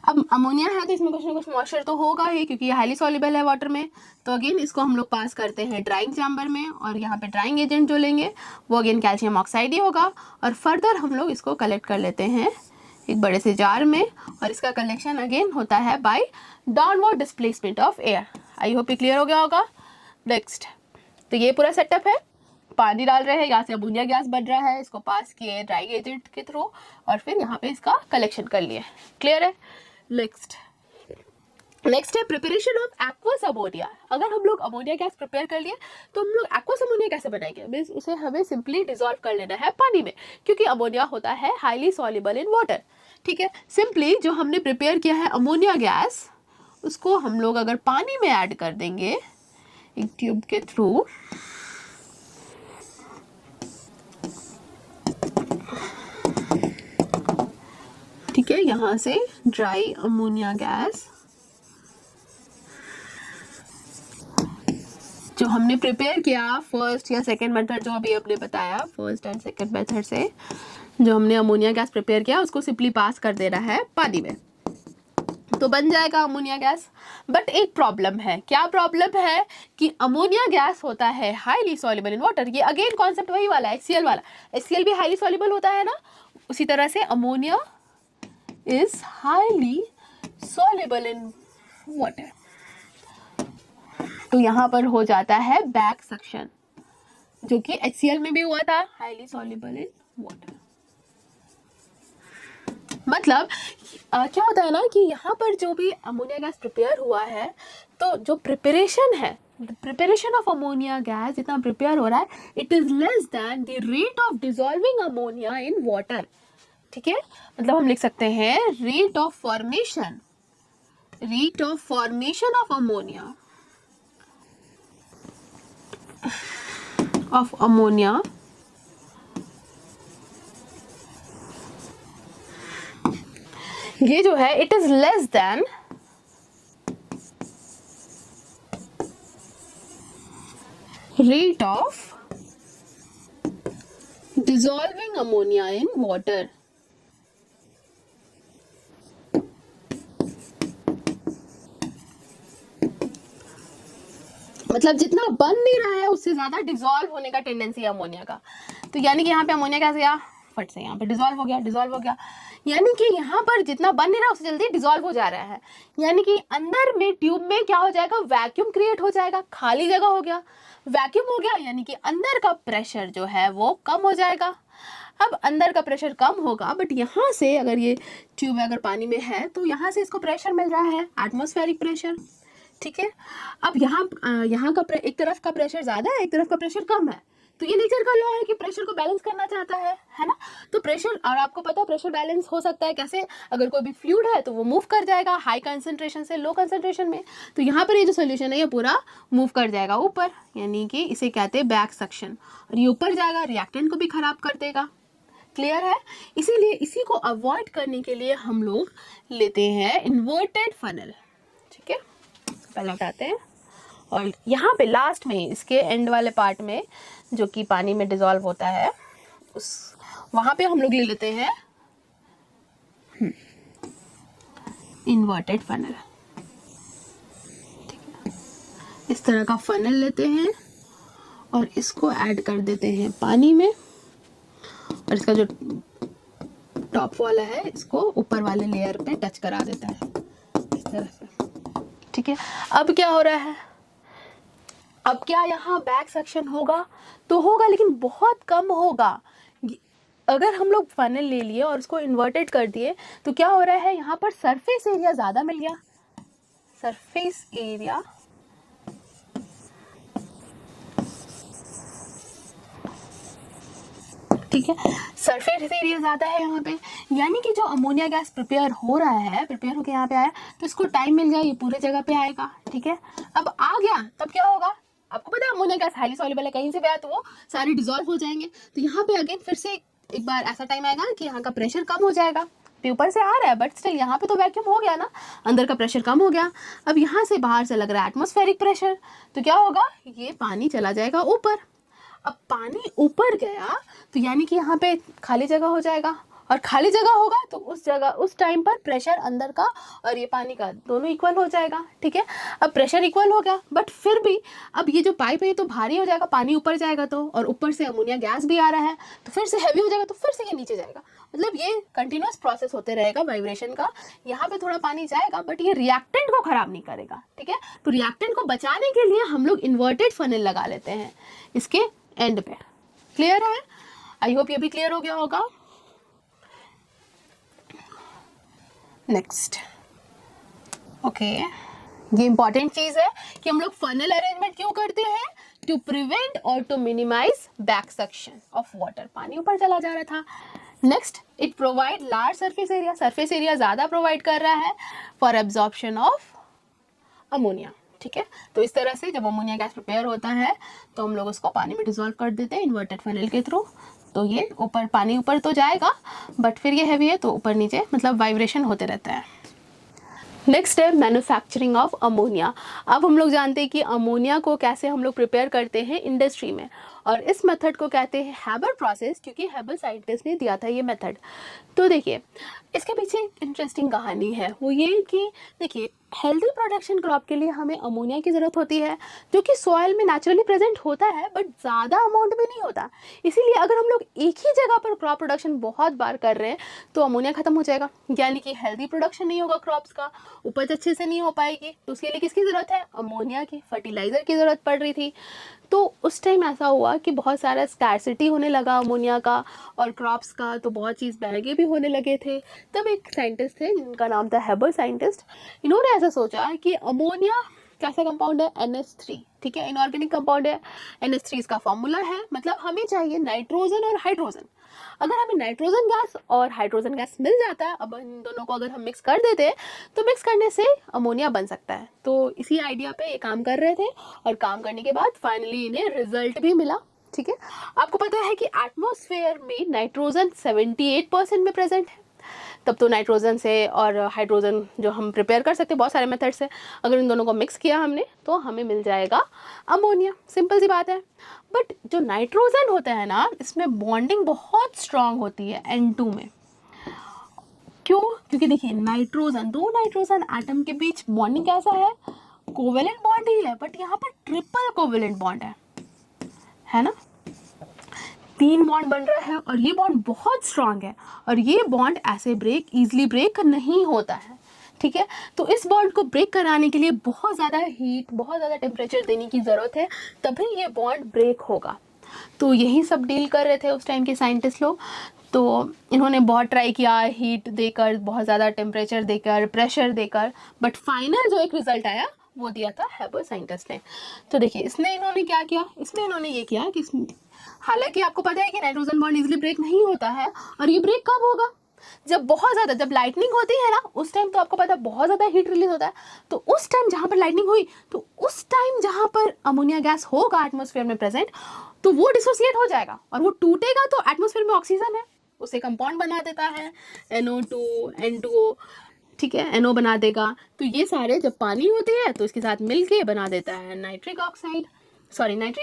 अब अमोनिया है तो इसमें कुछ ना कुछ मॉइस्चर तो होगा ही, क्योंकि ये हाईली सॉल्युबल है वाटर में। तो अगेन इसको हम लोग पास करते हैं ड्राइंग चैम्बर में, और यहाँ पे ड्राइंग एजेंट जो लेंगे वो अगेन कैल्शियम ऑक्साइड ही होगा। और फर्दर हम लोग इसको कलेक्ट कर लेते हैं एक बड़े से जार में, और इसका कलेक्शन अगेन होता है by downward displacement of air. I hope ये क्लियर हो गया होगा। नेक्स्ट, तो ये पूरा सेटअप है, पानी डाल रहे हैं, यहाँ से अमोनिया गैस बन रहा है, इसको पास किए ड्राइंग एजेंट के थ्रू, और फिर यहाँ पे इसका कलेक्शन कर लिए। क्लियर है। नेक्स्ट है प्रिपरेशन ऑफ एक्वस अमोनिया। अगर हम लोग अमोनिया गैस प्रिपेयर कर लिए तो हम लोग एक्वस अमोनिया कैसे बनाएंगे, मीन्स उसे हमें सिंपली डिसॉल्व कर लेना है पानी में, क्योंकि अमोनिया होता है हाईली सॉल्युबल इन वाटर। ठीक है, सिंपली जो हमने प्रिपेयर किया है अमोनिया गैस, उसको हम लोग अगर पानी में ऐड कर देंगे एक ट्यूब के थ्रू, ठीक है, यहाँ से ड्राई अमोनिया गैस जो हमने प्रिपेयर किया फर्स्ट या सेकंड मेथड, जो अभी आपने बताया फर्स्ट एंड सेकंड मेथड से जो हमने अमोनिया गैस प्रिपेयर किया, उसको सिंपली पास कर देना है पानी में, तो बन जाएगा अमोनिया गैस। बट एक प्रॉब्लम है। क्या प्रॉब्लम है कि अमोनिया गैस होता है हाईली सॉल्युबल इन वाटर। ये अगेन कॉन्सेप्ट वही वाला है, HCl वाला। HCl भी हाईली सॉल्युबल होता है ना, उसी तरह से ammonia is highly soluble in water. तो यहाँ पर हो जाता है बैक सक्शन, जो कि HCl में भी हुआ था, हाईली सॉल्युबल इन वाटर। मतलब क्या होता है ना कि यहाँ पर जो भी अमोनिया गैस प्रिपेयर हुआ है, तो जो प्रिपरेशन है, प्रिपरेशन ऑफ अमोनिया गैस जितना प्रिपेयर हो रहा है, it is less than the rate of dissolving ammonia in water. ठीक है, मतलब हम लिख सकते हैं rate of formation of ammonia ये जो है it is less than rate of dissolving ammonia in water. मतलब जितना बन नहीं रहा है उससे ज्यादा डिसॉल्व होने का टेंडेंसी है अमोनिया का। तो यानी कि यहाँ पे अमोनिया कैसे गया, फट से यहाँ पे डिसॉल्व हो गया। यानी कि यहाँ पर जितना बन नहीं रहा उससे जल्दी डिसॉल्व हो जा रहा है। यानी कि अंदर में ट्यूब में क्या हो जाएगा, वैक्यूम क्रिएट हो जाएगा, खाली जगह हो गया, वैक्यूम हो गया, यानी कि अंदर का प्रेशर जो है वो कम हो जाएगा। अब अंदर का प्रेशर कम होगा, बट यहाँ से अगर ये ट्यूब अगर पानी में है तो यहाँ से इसको प्रेशर मिल रहा है, एटमॉस्फेरिक प्रेशर। ठीक है, अब यहाँ का एक तरफ का प्रेशर ज्यादा है, एक तरफ का प्रेशर कम है, तो ये नेचर का लॉ है कि प्रेशर को बैलेंस करना चाहता है ना। तो प्रेशर, और आपको पता है प्रेशर बैलेंस हो सकता है कैसे, अगर कोई भी फ्लूइड है तो वो मूव कर जाएगा हाई कंसंट्रेशन से लो कंसंट्रेशन में, तो यहाँ पर ये जो सोल्यूशन है ये पूरा मूव कर जाएगा ऊपर, यानी कि इसे कहते हैं बैक सक्शन, और ये ऊपर जाएगा, रिएक्टेंट को भी खराब कर देगा। क्लियर है, इसीलिए इसी को अवॉइड करने के लिए हम लोग लेते हैं इन्वर्टेड फनल। ठीक है, पहले हटाते हैं, और यहाँ पे लास्ट में इसके एंड वाले पार्ट में जो कि पानी में डिसॉल्व होता है उस वहाँ पे हम लोग ले लेते हैं इन्वर्टेड फनल। ठीक है, इस तरह का फनल लेते हैं और इसको ऐड कर देते हैं पानी में, और इसका जो टॉप वाला है इसको ऊपर वाले लेयर पे टच करा देता है इस तरह से। ठीक है, अब क्या हो रहा है, अब क्या यहाँ बैक सेक्शन होगा, तो होगा लेकिन बहुत कम होगा। अगर हम लोग फनल ले लिए और उसको इन्वर्टेड कर दिए तो क्या हो रहा है, यहाँ पर सरफेस एरिया ज्यादा मिल गया, सरफेस एरिया ठीक है, सरफेस एरिया ज्यादा है यहाँ पे, यानी कि जो अमोनिया गैस प्रिपेयर हो रहा है, प्रिपेयर होकर यहाँ पे आया, तो इसको टाइम मिल गया, ये पूरे जगह पे आएगा। ठीक है, अब आ गया तब क्या होगा, आपको पता है अमोनिया गैस हाईली सॉल्युबल है, कहीं से भी आया तो वो सारे डिसॉल्व हो जाएंगे। तो यहाँ पे अगेन फिर से एक बार ऐसा टाइम आएगा कि यहाँ का प्रेशर कम हो जाएगा, ऊपर से आ रहा है बट स्टिल यहाँ पे तो वैक्यूम हो गया ना, अंदर का प्रेशर कम हो गया। अब यहाँ से बाहर से लग रहा है एटमॉस्फेरिक प्रेशर, तो क्या होगा, ये पानी चला जाएगा ऊपर। अब पानी ऊपर गया तो यानी कि यहाँ पे खाली जगह हो जाएगा, और खाली जगह होगा तो उस जगह उस टाइम पर प्रेशर अंदर का और ये पानी का दोनों इक्वल हो जाएगा। ठीक है, अब प्रेशर इक्वल हो गया, बट फिर भी अब ये जो पाइप है ये तो भारी हो जाएगा, पानी ऊपर जाएगा तो, और ऊपर से अमोनिया गैस भी आ रहा है तो फिर से हैवी हो जाएगा, तो फिर से ये नीचे जाएगा। मतलब ये कंटिन्यूस प्रोसेस होते रहेगा वाइब्रेशन का। यहाँ पे थोड़ा पानी जाएगा बट ये रिएक्टेंट को खराब नहीं करेगा। ठीक है, तो रिएक्टेंट को बचाने के लिए हम लोग इन्वर्टेड फनल लगा लेते हैं इसके एंड पे। क्लियर है, आई होप ये भी क्लियर हो गया होगा। नेक्स्ट, ओके, ये इंपॉर्टेंट चीज है कि हम लोग फनल अरेंजमेंट क्यों करते हैं, टू प्रिवेंट और to minimise back suction of water. पानी ऊपर चला जा रहा था। Next, it provide large surface area, surface area ज्यादा प्रोवाइड कर रहा है फॉर एब्जॉर्प्शन ऑफ अमोनिया। ठीक है, तो इस तरह से जब अमोनिया गैस प्रिपेयर होता है तो हम लोग उसको पानी में डिसॉल्व कर देते हैं इन्वर्टेड फनल के थ्रू। तो ये ऊपर पानी ऊपर तो जाएगा बट फिर ये हैवी है तो ऊपर नीचे मतलब वाइब्रेशन होते रहता है। नेक्स्ट है मैन्युफैक्चरिंग ऑफ अमोनिया। अब हम लोग जानते हैं कि अमोनिया को कैसे हम लोग प्रिपेयर करते हैं इंडस्ट्री में, और इस मेथड को कहते हैं हैबर प्रोसेस, क्योंकि हैबर साइंटिस्ट ने दिया था ये मेथड। तो देखिए इसके पीछे एक इंटरेस्टिंग कहानी है, वो ये कि देखिए हेल्दी प्रोडक्शन क्रॉप के लिए हमें अमोनिया की ज़रूरत होती है, जो कि सॉइल में नेचुरली प्रेजेंट होता है बट ज़्यादा अमाउंट में नहीं होता। इसीलिए अगर हम लोग एक ही जगह पर क्रॉप प्रोडक्शन बहुत बार कर रहे हैं तो अमोनिया खत्म हो जाएगा, यानी कि हेल्दी प्रोडक्शन नहीं होगा क्रॉप्स का, उपज अच्छे से नहीं हो पाएगी। तो उसके लिए किसकी ज़रूरत है, अमोनिया की, फर्टिलाइज़र की ज़रूरत पड़ रही थी। तो उस टाइम ऐसा हुआ कि बहुत सारा स्कैरसिटी होने लगा अमोनिया का और क्रॉप्स का, तो बहुत चीज़ महंगे भी होने लगे थे। तब एक साइंटिस्ट थे जिनका नाम था हेबर साइंटिस्ट, इन्होंने ऐसा सोचा कि अमोनिया कैसा कंपाउंड है, NH3, ठीक है, इनऑर्गेनिक कंपाउंड है। NH3 इसका फॉर्मूला है, मतलब हमें चाहिए नाइट्रोजन और हाइड्रोजन। अगर हमें नाइट्रोजन गैस और हाइड्रोजन गैस मिल जाता है, अब इन दोनों को अगर हम मिक्स कर देते हैं तो मिक्स करने से अमोनिया बन सकता है। तो इसी आइडिया पे ये काम कर रहे थे और काम करने के बाद फाइनली इन्हें रिजल्ट भी मिला। ठीक है, आपको पता है कि एटमॉस्फेयर में नाइट्रोजन 78% में प्रेजेंट है। तब तो नाइट्रोजन से और हाइड्रोजन जो हम प्रिपेयर कर सकते हैं बहुत सारे मेथड से, अगर इन दोनों को मिक्स किया हमने तो हमें मिल जाएगा अमोनिया। सिंपल सी बात है। बट जो नाइट्रोजन होता है ना, इसमें बॉन्डिंग बहुत स्ट्रांग होती है N2 में। क्यों? क्योंकि देखिए नाइट्रोजन, दो नाइट्रोजन एटम के बीच बॉन्डिंग कैसा है, कोवेलेंट बॉन्ड ही है, बट यहाँ पर ट्रिपल कोवेलेंट बॉन्ड है ना, 3 बॉन्ड बन रहा है और ये बॉन्ड बहुत स्ट्रांग है और ये बॉन्ड ऐसे इजीली ब्रेक नहीं होता है। ठीक है, तो इस बॉन्ड को ब्रेक कराने के लिए बहुत ज़्यादा हीट, बहुत ज़्यादा टेम्परेचर देने की ज़रूरत है, तभी ये बॉन्ड ब्रेक होगा। तो यही सब डील कर रहे थे उस टाइम के साइंटिस्ट लोग। तो इन्होंने बहुत ट्राई किया, हीट देकर, बहुत ज़्यादा टेम्परेचर देकर, प्रेशर देकर, बट फाइनल जो एक रिजल्ट आया वो दिया था हेबर साइंटिस्ट ने। तो देखिए इन्होंने क्या किया, इसमें इन्होंने ये किया कि हालांकि आपको पता है कि नाइट्रोजन बॉन्ड इजीली ब्रेक नहीं होता है, और ये ब्रेक कब होगा, जब बहुत ज़्यादा, जब लाइटनिंग होती है ना, उस टाइम तो आपको पता है बहुत ज़्यादा हीट रिलीज होता है। तो उस टाइम जहाँ पर लाइटनिंग हुई, तो उस टाइम जहाँ पर अमोनिया गैस होगा एटमॉस्फेयर में प्रेजेंट, तो वो डिसोसिएट हो जाएगा और वो टूटेगा, तो एटमॉस्फेयर में ऑक्सीजन है, उसे कंपाउंड बना देता है NO2 N2O, ठीक है, NO बना देगा। तो ये सारे जब पानी होती है तो इसके साथ मिलके बना देता है नाइट्रिक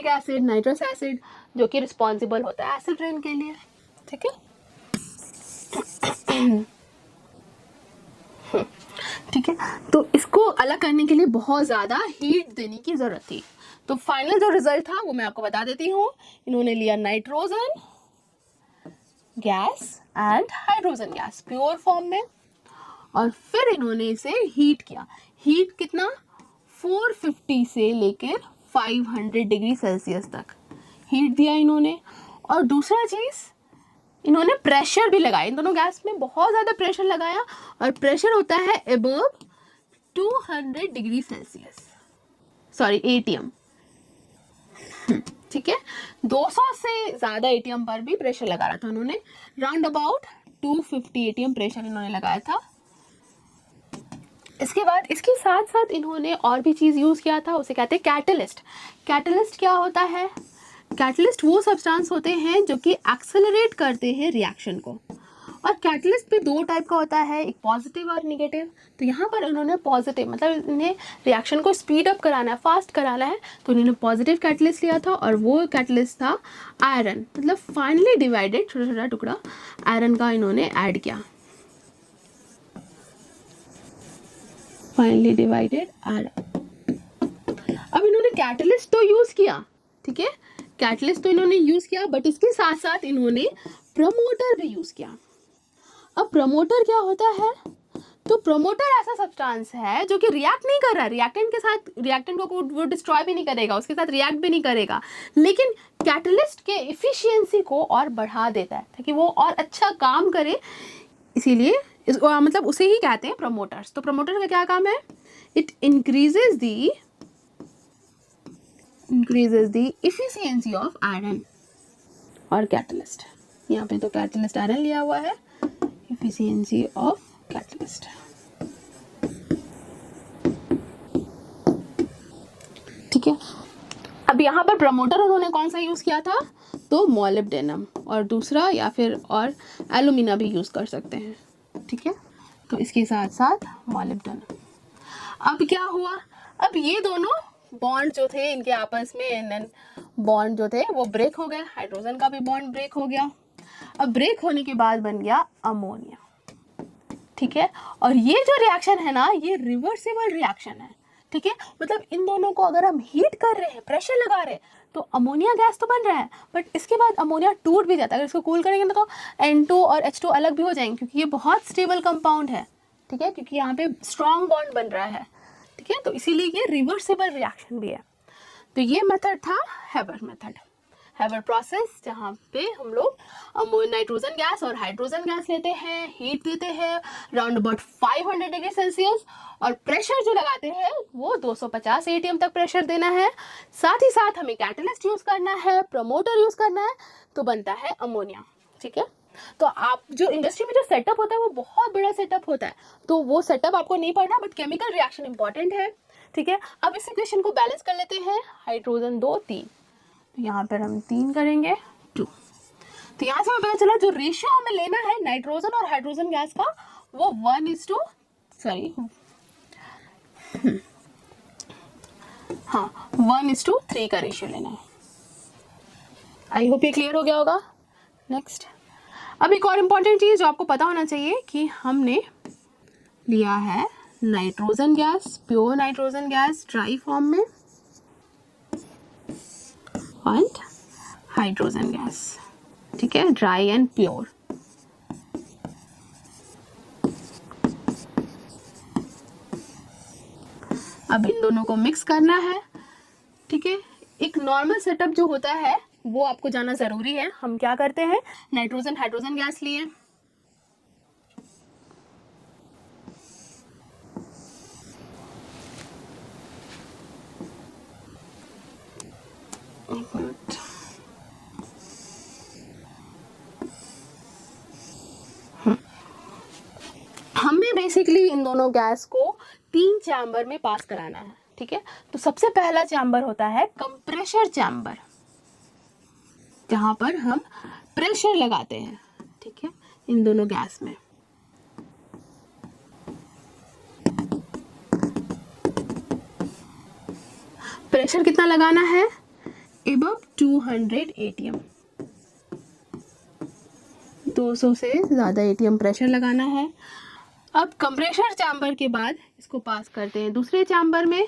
एसिड, नाइट्रस एसिड, जो कि रिस्पॉन्सिबल होता है एसिड रेन के लिए। ठीक है, ठीक है, तो इसको अलग करने के लिए बहुत ज़्यादा हीट देने की ज़रूरत थी। तो फाइनल जो रिजल्ट था वो मैं आपको बता देती हूँ। इन्होंने लिया nitrogen gas and hydrogen gas pure form में, और फिर इन्होंने इसे हीट किया। हीट कितना, 450 से लेकर 500 डिग्री सेल्सियस तक हीट दिया इन्होंने। और दूसरा चीज़, इन्होंने प्रेशर भी लगाया, इन दोनों गैस में बहुत ज़्यादा प्रेशर लगाया, और प्रेशर होता है above 200 degree Celsius, sorry ATM। ठीक है, 200 से ज़्यादा ATM पर भी प्रेशर लगा रहा था उन्होंने, राउंड अबाउट 250 ATM प्रेशर इन्होंने लगाया था। इसके बाद इसके साथ साथ इन्होंने और भी चीज़ यूज़ किया था, उसे कहते हैं कैटलिस्ट। कैटलिस्ट क्या होता है, कैटलिस्ट वो सब्सटेंस होते हैं जो कि एक्सेलरेट करते हैं रिएक्शन को, और कैटलिस्ट भी 2 टाइप का होता है, एक पॉजिटिव और नेगेटिव। तो यहाँ पर उन्होंने पॉजिटिव, मतलब इन्हें रिएक्शन को स्पीड अप कराना है, फास्ट कराना है, तो उन्होंने पॉजिटिव कैटलिस्ट लिया था, और वो कैटलिस्ट था आयरन, मतलब फाइनली डिवाइडेड, छोटा छोटा टुकड़ा आयरन का इन्होंने ऐड किया, फाइनली डिवाइडेड आयरन। अब इन्होंने कैटलिस्ट तो यूज़ किया, ठीक है, कैटलिस्ट तो इन्होंने यूज़ किया, बट इसके साथ साथ इन्होंने प्रमोटर भी यूज़ किया। अब प्रमोटर क्या होता है, तो प्रमोटर ऐसा सब्सटेंस है जो कि रिएक्ट नहीं कर रहा है, रिएक्टेंट के साथ, रिएक्टेंट को वो डिस्ट्रॉय भी नहीं करेगा, उसके साथ रिएक्ट भी नहीं करेगा, लेकिन कैटलिस्ट के इफिशियंसी को और बढ़ा देता है ताकि वो और अच्छा काम करे, इसीलिए मतलब उसे ही कहते हैं प्रमोटर्स। तो प्रमोटर का क्या काम है, it increases the efficiency of iron और कैटलिस्ट। यहाँ पे तो कैटलिस्ट आयरन लिया हुआ है, इफिशियंसी ऑफ कैटलिस्ट। ठीक है, अब यहाँ पर प्रमोटर उन्होंने कौन सा यूज़ किया था, तो मॉलिब्डेनम, और दूसरा या फिर और एल्यूमिना भी यूज़ कर सकते हैं। ठीक है, तो इसके साथ साथ मॉलिब्डेनम। अब क्या हुआ, अब ये दोनों बॉन्ड जो थे इनके आपस में, एन बॉन्ड जो थे वो ब्रेक हो गए, हाइड्रोजन का भी बॉन्ड ब्रेक हो गया। अब ब्रेक होने के बाद बन गया अमोनिया। ठीक है, और ये जो रिएक्शन है ना, ये रिवर्सिबल रिएक्शन है। ठीक है, मतलब इन दोनों को अगर हम हीट कर रहे हैं, प्रेशर लगा रहे हैं, तो अमोनिया गैस तो बन रहा है, बट इसके बाद अमोनिया टूट भी जाता है। अगर इसको कूल करेंगे ना तो N2 और H2 अलग भी हो जाएंगे, क्योंकि ये बहुत स्टेबल कंपाउंड है। ठीक है, क्योंकि यहाँ पे स्ट्रॉन्ग बॉन्ड बन रहा है। ठीक है, तो इसीलिए ये रिवर्सिबल रिएक्शन भी है। तो ये मेथड था हेबर मेथड, हेबर प्रोसेस, जहाँ पे हम लोग नाइट्रोजन गैस और हाइड्रोजन गैस लेते हैं, हीट देते हैं राउंड अबाउट 500 डिग्री सेल्सियस, और प्रेशर जो लगाते हैं वो 250 एटीएम तक प्रेशर देना है। साथ ही साथ हमें कैटलिस्ट यूज करना है, प्रमोटर यूज करना है, तो बनता है अमोनिया। ठीक है, तो आप जो इंडस्ट्री में जो सेटअप होता है वो बहुत बड़ा सेटअप होता है, तो वो सेटअप आपको नहीं पढ़ना, बट केमिकल रिएक्शन इंपॉर्टेंट है। ठीक है, अब इस इक्वेशन को बैलेंस कर लेते हैं। हाइड्रोजन 2 3, तो यहाँ पर हम 3 करेंगे 2। तो यहाँ से हमें पता चला जो रेशियो हमें लेना है नाइट्रोजन और हाइड्रोजन गैस का वो 1:3 का रेशियो लेना है। आई होप ये क्लियर हो गया होगा। नेक्स्ट, अब एक और इम्पॉर्टेंट चीज़ जो आपको पता होना चाहिए कि हमने लिया है nitrogen gas, pure nitrogen gas dry form में, और हाइड्रोजन गैस, ठीक है, ड्राई एंड प्योर। अब इन दोनों को मिक्स करना है। ठीक है, एक नॉर्मल सेटअप जो होता है वो आपको जाना जरूरी है। हम क्या करते हैं, नाइट्रोजन हाइड्रोजन गैस लिए, हमें बेसिकली इन दोनों गैस को 3 चैम्बर में पास कराना है। ठीक है, तो सबसे पहला चैम्बर होता है कंप्रेशर चैम्बर, जहां पर हम प्रेशर लगाते हैं। ठीक है, इन दोनों गैस में प्रेशर कितना लगाना है, अबव 200 एटीएम, 200 से ज़्यादा एटीएम प्रेशर लगाना है। अब कंप्रेशर चैम्बर के बाद इसको पास करते हैं दूसरे चैम्बर में,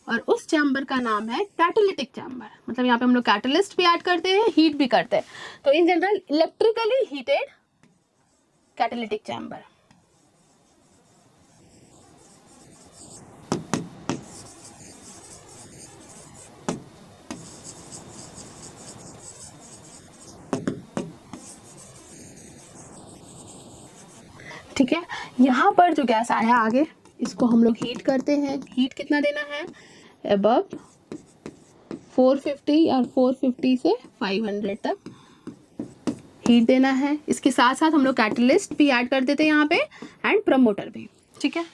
और उस चैम्बर का नाम है कैटालिटिक चैम्बर। मतलब यहाँ पे हम लोग कैटलिस्ट भी ऐड करते हैं, हीट भी करते हैं, तो in general electrically heated catalytic chamber. ठीक है, यहाँ पर जो गैस आया आगे, इसको हम लोग हीट करते हैं। हीट कितना देना है, अबव 450 और 450 से 500 तक हीट देना है। इसके साथ साथ हम लोग कैटलिस्ट भी ऐड कर देते हैं यहाँ पे, एंड प्रमोटर भी। ठीक है,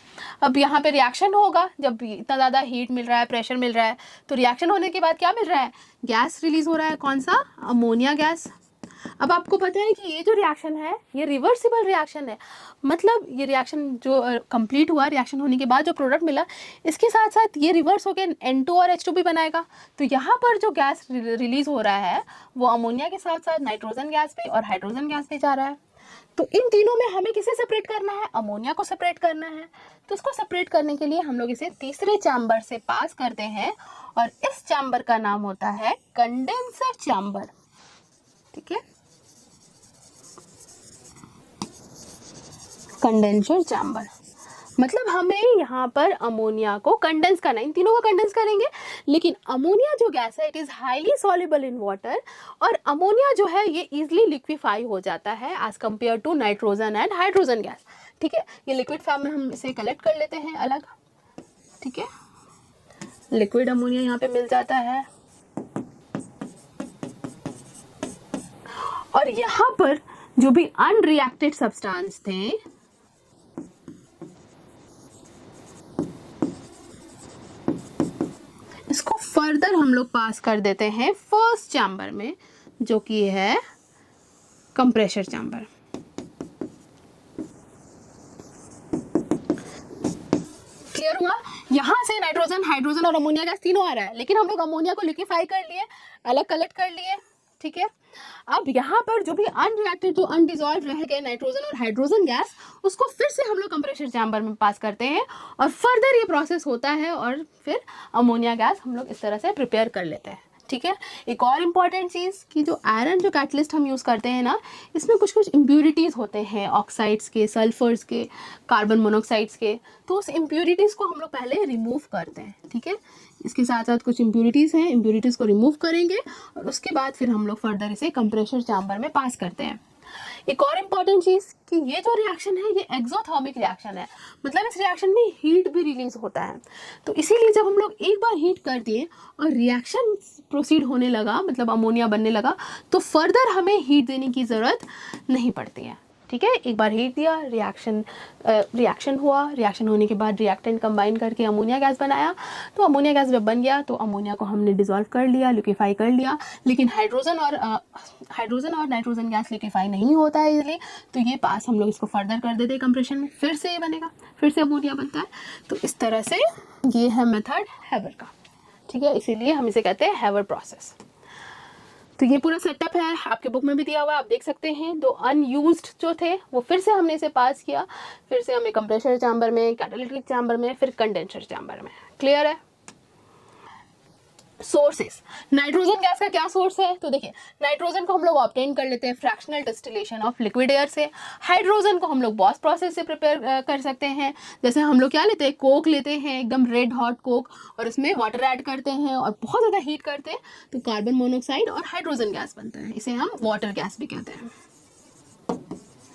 अब यहाँ पे रिएक्शन होगा, जब इतना ज़्यादा हीट मिल रहा है, प्रेशर मिल रहा है, तो रिएक्शन होने के बाद क्या मिल रहा है, गैस रिलीज हो रहा है। कौन सा, अमोनिया गैस। अब आपको पता है कि ये जो रिएक्शन है ये रिवर्सिबल रिएक्शन है, मतलब ये रिएक्शन जो कंप्लीट हुआ, रिएक्शन होने के बाद जो प्रोडक्ट मिला, इसके साथ साथ ये रिवर्स होकर N2 और H2 भी बनाएगा। तो यहाँ पर जो गैस रिलीज हो रहा है वो अमोनिया के साथ साथ नाइट्रोजन गैस पे और हाइड्रोजन गैस पे जा रहा है। तो इन तीनों में हमें किसे सेपरेट करना है, अमोनिया को सेपरेट करना है। तो इसको सेपरेट करने के लिए हम लोग इसे तीसरे चैम्बर से पास करते हैं, और इस चैम्बर का नाम होता है कंडेंसर चैम्बर। ठीक है, कंडेंसर चैम्बर, मतलब हमें यहाँ पर अमोनिया को कंडेंस करना है, इन तीनों को कंडेंस करेंगे। लेकिन अमोनिया जो गैस है it is highly soluble in water, और अमोनिया जो है ये इजीली लिक्विफाई हो जाता है as compare to nitrogen and hydrogen gas. ठीक है, ये लिक्विड फॉर्म में हम इसे कलेक्ट कर लेते हैं अलग। ठीक है, लिक्विड अमोनिया यहाँ पे मिल जाता है, और यहाँ पर जो भी अनरिएक्टेड सब्सटेंस थे इसको फर्दर हम लोग पास कर देते हैं फर्स्ट चैम्बर में, जो कि है कंप्रेशर चैम्बर। क्लियर हुआ, यहाँ से नाइट्रोजन हाइड्रोजन और अमोनिया गैस तीनों आ रहा है, लेकिन हम लोग अमोनिया को लिक्विफाई कर लिए, अलग कलेक्ट कर लिए। ठीक है, अब यहाँ पर जो भी अनरिएक्टेड, जो अनडिजॉल्व रह गए नाइट्रोजन और हाइड्रोजन गैस, उसको फिर से हम लोग कंप्रेशर चैम्बर में पास करते हैं, और फर्दर ये प्रोसेस होता है, और फिर अमोनिया गैस हम लोग इस तरह से प्रिपेयर कर लेते हैं। ठीक है। एक और इम्पॉर्टेंट चीज़ कि जो आयरन जो कैटलिस्ट हम यूज़ करते हैं ना, इसमें कुछ कुछ इम्प्यूरिटीज़ होते हैं, ऑक्साइड्स के, सल्फर्स के, कार्बन मोनोक्साइड्स के। तो उस इम्प्यूरिटीज़ को हम लोग पहले रिमूव करते हैं, ठीक है। इसके साथ साथ कुछ इम्प्यूरिटीज़ हैं, इम्प्यूरिटीज़ को रिमूव करेंगे और उसके बाद फिर हम लोग फर्दर इसे कंप्रेशर चैम्बर में पास करते हैं। एक और इम्पॉर्टेंट चीज़ कि ये जो रिएक्शन है ये एक्सोथर्मिक रिएक्शन है, मतलब इस रिएक्शन में हीट भी रिलीज होता है। तो इसीलिए जब हम लोग एक बार हीट कर दिए और रिएक्शन प्रोसीड होने लगा, मतलब अमोनिया बनने लगा, तो फर्दर हमें हीट देने की ज़रूरत नहीं पड़ती है, ठीक है। एक बार हीट दिया, रिएक्शन हुआ, रिएक्शन होने के बाद रिएक्टेंट कंबाइन करके अमोनिया गैस बनाया। तो अमोनिया गैस जब बन गया तो अमोनिया को हमने डिसॉल्व कर लिया, लिक्विफाई कर लिया। लेकिन हाइड्रोजन और नाइट्रोजन गैस लिक्विफाई नहीं होता है इजीली, तो ये पास हम लोग इसको फर्दर कर देते हैं कंप्रेशन में, फिर से ये बनेगा, फिर से अमोनिया बनता है। तो इस तरह से ये है मेथड हैवर का, ठीक है। इसीलिए हम इसे कहते हैं हैवर प्रोसेस। तो ये पूरा सेटअप है, आपके बुक में भी दिया हुआ है, आप देख सकते हैं। दो अनयूज्ड जो थे वो फिर से हमने इसे पास किया, फिर से हमने कंप्रेशर चैम्बर में, कैटालिटिक चैम्बर में, फिर कंडेंसर चैम्बर में। क्लियर है। सोर्सेस, नाइट्रोजन गैस का क्या सोर्स है? तो देखिए, नाइट्रोजन को हम लोग ऑब्टेन कर लेते हैं fractional distillation of liquid air से। हाइड्रोजन को हम लोग बॉस प्रोसेस से प्रिपेयर कर सकते हैं। जैसे हम लोग क्या लेते हैं, कोक लेते हैं, एकदम रेड हॉट कोक, और उसमें वाटर ऐड करते हैं और बहुत ज़्यादा हीट करते हैं, तो कार्बन मोनोऑक्साइड और हाइड्रोजन गैस बनता है। इसे हम वाटर गैस भी कहते हैं।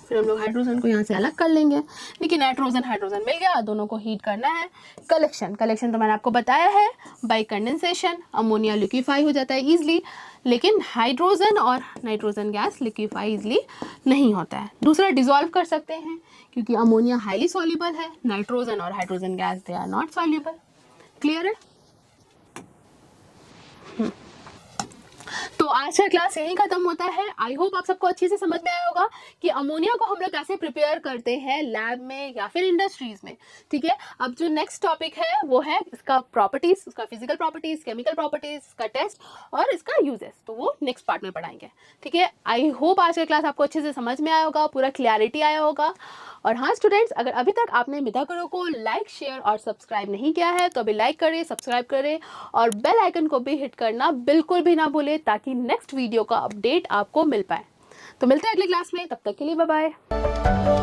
फिर हम लोग हाइड्रोजन को यहाँ से अलग कर लेंगे। लेकिन नाइट्रोजन हाइड्रोजन मिल गया, दोनों को हीट करना है। कलेक्शन तो मैंने आपको बताया है, बाय कंडेंसेशन अमोनिया लिक्विफाई हो जाता है ईजिली, लेकिन हाइड्रोजन और नाइट्रोजन गैस लिक्विफाई ईजिली नहीं होता है। दूसरा, डिसॉल्व कर सकते हैं, क्योंकि अमोनिया हाईली सॉल्युबल है, नाइट्रोजन और hydrogen gas they are not soluble. Clear है। तो आज का क्लास यही खत्म होता है। आई होप आप सबको अच्छे से समझ में आया होगा कि अमोनिया को हम लोग कैसे प्रिपेयर करते हैं लैब में या फिर इंडस्ट्रीज में, ठीक है। अब जो नेक्स्ट टॉपिक है वो है इसका प्रॉपर्टीज, उसका फिजिकल प्रॉपर्टीज, केमिकल प्रॉपर्टीज, इसका टेस्ट और इसका यूजेस, तो वो नेक्स्ट पार्ट में पढ़ाएंगे, ठीक है। आई होप आज का क्लास आपको अच्छे से समझ में आया होगा, पूरा क्लैरिटी आया होगा। और हाँ स्टूडेंट्स, अगर अभी तक आपने मिता गुरु को लाइक, शेयर और सब्सक्राइब नहीं किया है तो अभी लाइक करें, सब्सक्राइब करें और बेल आइकन को भी हिट करना बिल्कुल भी ना भूलें, ताकि नेक्स्ट वीडियो का अपडेट आपको मिल पाए। तो मिलते हैं अगली क्लास में, तब तक के लिए बाय बाय।